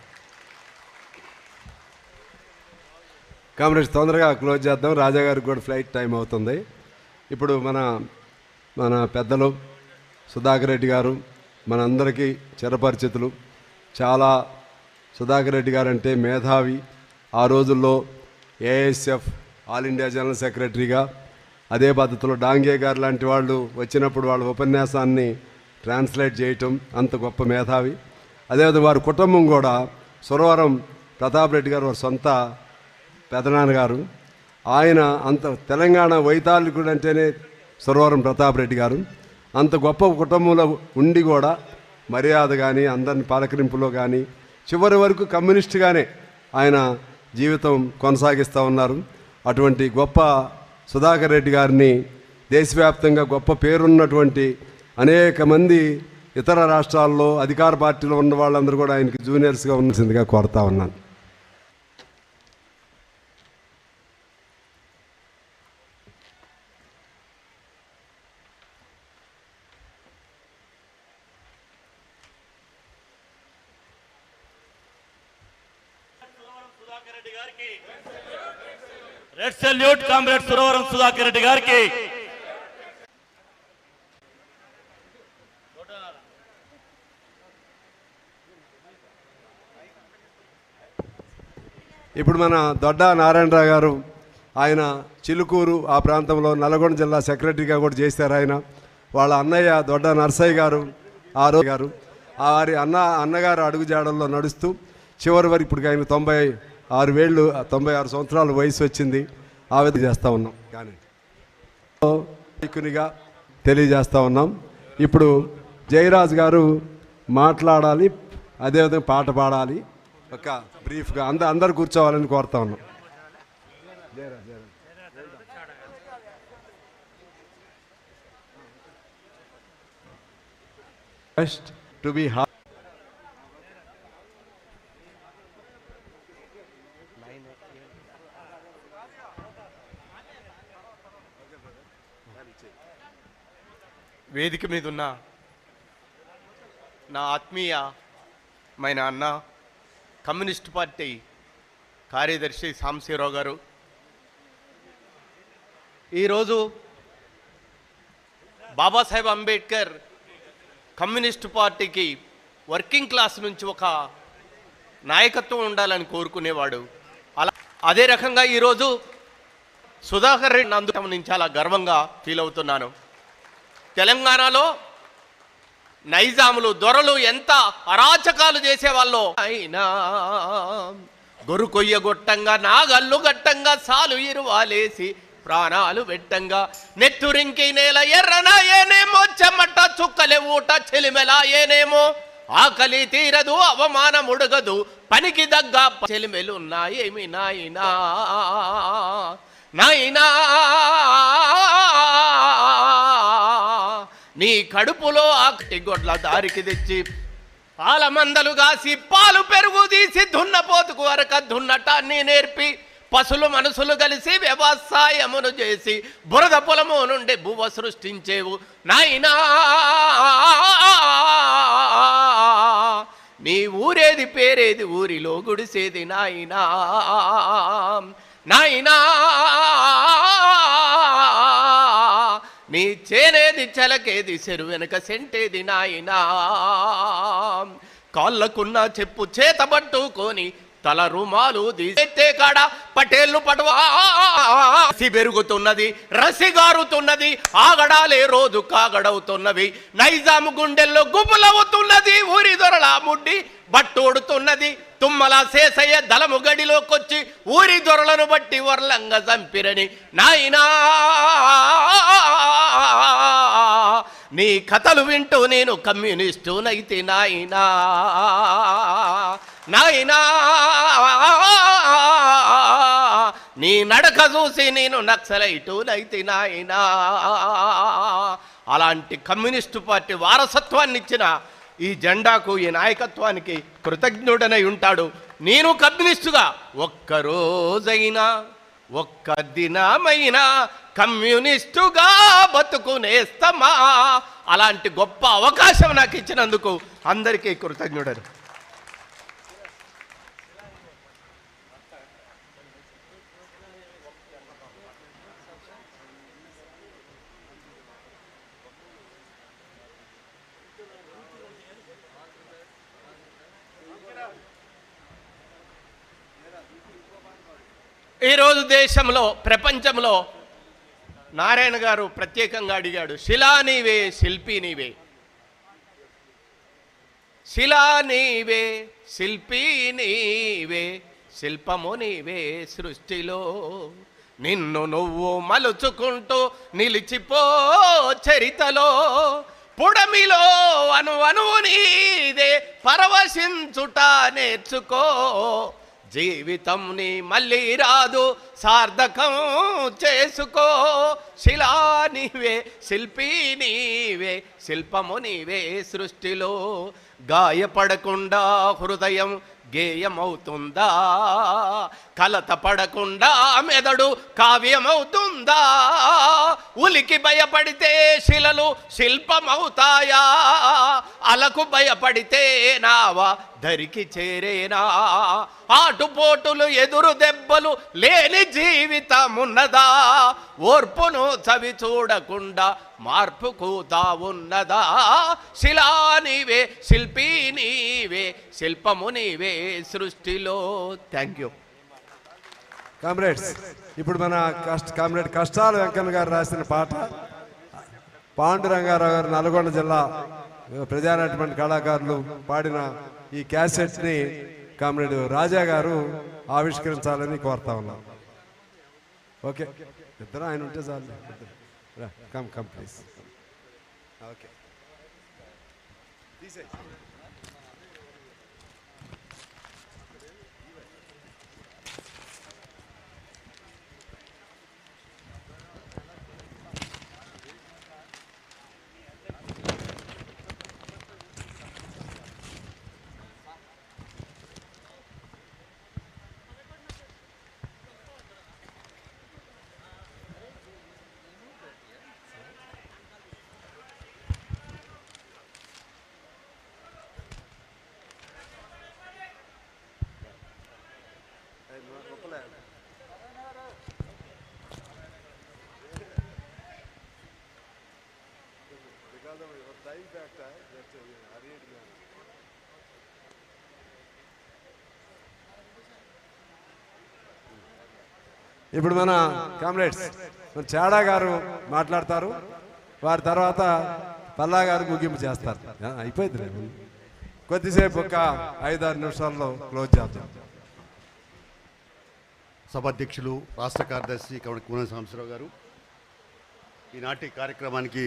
కామ్రేడ్స్ తొందరగా క్లోజ్ చేద్దాం. రాజా గారికి కూడా ఫ్లైట్ టైం అవుతుంది. ఇప్పుడు మన పెద్దలు సుధాకర్ రెడ్డి గారు మనందరికీ చిరపరిచితులు. చాలా సుధాకర్ రెడ్డి గారు అంటే మేధావి. ఆ రోజుల్లో ఏఎస్ఎఫ్ ఆల్ ఇండియా జనరల్ సెక్రటరీగా, అదే పద్ధతిలో డాంగే గారు లాంటి వాళ్ళు వచ్చినప్పుడు వాళ్ళ ఉపన్యాసాన్ని ట్రాన్స్లేట్ చేయటం, అంత గొప్ప మేధావి. అదేవిధంగా వారి కుటుంబం కూడా సురవరం ప్రతాప్ రెడ్డి గారు వారి సొంత పెదనాన్నగారు. ఆయన అంత తెలంగాణ వైతాళికుడు అంటేనే సురవరం ప్రతాప్ రెడ్డి గారు. అంత గొప్ప కుటుంబంలో ఉండి కూడా మర్యాద కానీ, అందరిని పలకరింపులో కానీ, చివరి వరకు కమ్యూనిస్టుగానే ఆయన జీవితం కొనసాగిస్తూ ఉన్నారు. అటువంటి గొప్ప సుధాకర్ రెడ్డి గారిని దేశవ్యాప్తంగా గొప్ప పేరున్నటువంటి అనేక మంది ఇతర రాష్ట్రాల్లో అధికార పార్టీలో ఉన్న వాళ్ళందరూ కూడా ఆయనకి జూనియర్స్గా ఉండాల్సిందిగా కోరుతా ఉన్నాను. Red salute comrade Suravaram Sudhakar Reddy గారికి. ఇప్పుడు మన దొడ్డ నారాయణరావు గారు, ఆయన చిలుకూరు ఆ ప్రాంతంలో నల్గొండ జిల్లా సెక్రటరీగా కూడా చేశారు. ఆయన వాళ్ళ అన్నయ్య దొడ్డ నర్సయ్య గారు గారు వారి అన్నగారు అడుగుజాడల్లో నడుస్తూ చివరి వరకు ఇప్పుడు ఆయన 96 సంవత్సరాల వయసు వచ్చింది. ఆ విధంగా చేస్తూ ఉన్నాం. కానీ నాయకునిగా తెలియజేస్తూ ఉన్నాం. ఇప్పుడు జయరాజ్ గారు మాట్లాడాలి, అదేవిధంగా పాట పాడాలి. ఒక బ్రీఫ్గా అందరు కూర్చోవాలని కోరుతా ఉన్నాం. ఫస్ట్ టు బి వేదిక మీద ఉన్న నా ఆత్మీయమైన అన్న కమ్యూనిస్ట్ పార్టీ కార్యదర్శి సాంశీరావు గారు, ఈరోజు బాబాసాహెబ్ అంబేద్కర్ కమ్యూనిస్ట్ పార్టీకి వర్కింగ్ క్లాస్ నుంచి ఒక నాయకత్వం ఉండాలని కోరుకునేవాడు. అదే రకంగా ఈరోజు సుధాకర్ రెడ్డి అందుకు నేను చాలా గర్వంగా ఫీల్ అవుతున్నాను. తెలంగాణలో నైజాములు దొరలు ఎంత అరాచకాలు చేసేవాళ్ళు. అయినా గొర్రు కొయ్యగొట్టంగా నాగల్లు గట్టంగా సాలు ఇరువాలేసి ప్రాణాలు పెట్టంగా నెత్తురింకి నేల ఎర్రన ఏనేమో చెమట చుక్కలే ఊట చెలిమెలా ఏనేమో ఆకలి తీరదు అవమానం ఉడగదు పనికి దగ్గ చెలిమెలున్నాయేమి నాయనా నాయనా నీ కడుపులో ఆకటి గొడ్ల దారికి తెచ్చి పాలమందలు కాసి పాలు పెరుగు తీసి దున్నపోతుకు వరక దున్నటాన్ని నేర్పి పశులు మనసులు కలిసి వ్యవసాయమును చేసి బురద పొలము నుండి భువ సృష్టించేవు నాయనా. నీ ఊరేది పేరేది ఊరిలో గుడిసేది నాయనా నాయనా. నీ చేనేది చెలకేది చెరు వెనక సెంటేది నాయనా. కాళ్ళకున్న చెప్పు చేతబట్టుకొని తల రుమాలు తీసే కాడ పటేళ్ళు పటవాసి పెరుగుతున్నది, రసిగారుతున్నది, ఆగడాలే రోజు కాగడవుతున్నవి, నైజాము గుండెల్లో గుబులవుతున్నది, ఊరి దొరల ముడ్డి బట్టోడుతున్నది, తుమ్మల శేషయ్య దళము గడిలోకొచ్చి ఊరి దొరలను బట్టి వర్లంగా చంపిరని నాయనా. నీ కథలు వింటూ నేను కమ్యూనిస్టు నైతి నాయనా నాయనా. నీ నడక చూసి నేను నక్సలైటు నైతి నాయనా. అలాంటి కమ్యూనిస్టు పార్టీ వారసత్వాన్ని ఇచ్చిన ఈ జెండాకు ఈ నాయకత్వానికి కృతజ్ఞుడనై ఉంటాడు. నేను కమ్యూనిస్టుగా ఒక్కరోజైనా ఒక్క దినమైనా కమ్యూనిస్టుగా బతుకునేస్తమా. అలాంటి గొప్ప అవకాశం నాకు ఇచ్చినందుకు అందరికీ కృతజ్ఞుడను. ఈరోజు దేశంలో ప్రపంచంలో నారాయణ గారు ప్రత్యేకంగా అడిగాడు, శిలా నీవే శిల్పి నీవే, శిలా నీవే శిల్పి నీవే, శిల్పము నీవే సృష్టిలో, నిన్ను నువ్వు మలుచుకుంటూ నిలిచిపో చరితలో, పుడమిలో అణువు నీదే పరవశించుట నేర్చుకో, జీవితం నీ మళ్ళీ రాదు సార్థకం చేసుకో, శిలా నీవే శిల్పి నీవే, శిల్పము నీవే సృష్టిలో, గాయపడకుండా హృదయం గేయమవుతుందా, కలత పడకుండా మెదడు కావ్యమవుతుందా, ఉలికి భయపడితే శిలలు శిల్పమవుతాయా, అలకు భయపడితే నావ ధరికి చేరేనా, ఆటుపోటులు ఎదురు దెబ్బలు లేని జీవితమున్నదా? ఓర్పును చవి చూడకుండా మార్పుకు తావున్నదా? శిలా నీవే, శిల్పి నీవే, శిల్పము నీవే సృష్టిలో. Thank you. కామ్రేడ్స్, ఇప్పుడు మన కామ్రేడ్ కష్టాల వెంకన్న గారు రాసిన పాట, పాండురంగారావు గారు నల్గొండ జిల్లా ప్రజానాట్యమండలి కళాకారులు పాడిన ఈ క్యాసెట్ని కామ్రేడ్ రాజా గారు ఆవిష్కరించాలని కోరుతా ఉన్నాం. ఓకే, ఇద్దరు ఆయన ఉంటే చాలు. Come come please. ఓకే, ఇప్పుడు మన కామ్రేడ్స్ మన చాడా గారు మాట్లాడతారు. వారి తర్వాత పల్లా గారు ముగింపు చేస్తారు. అయిపోయింది, కొద్దిసేపు ఒక 5-6 నిమిషాల్లో క్లోజ్ చేద్దాం. సభాధ్యక్షులు రాష్ట్ర కార్యదర్శి కూన సాంబశివరావు గారు, ఈనాటి కార్యక్రమానికి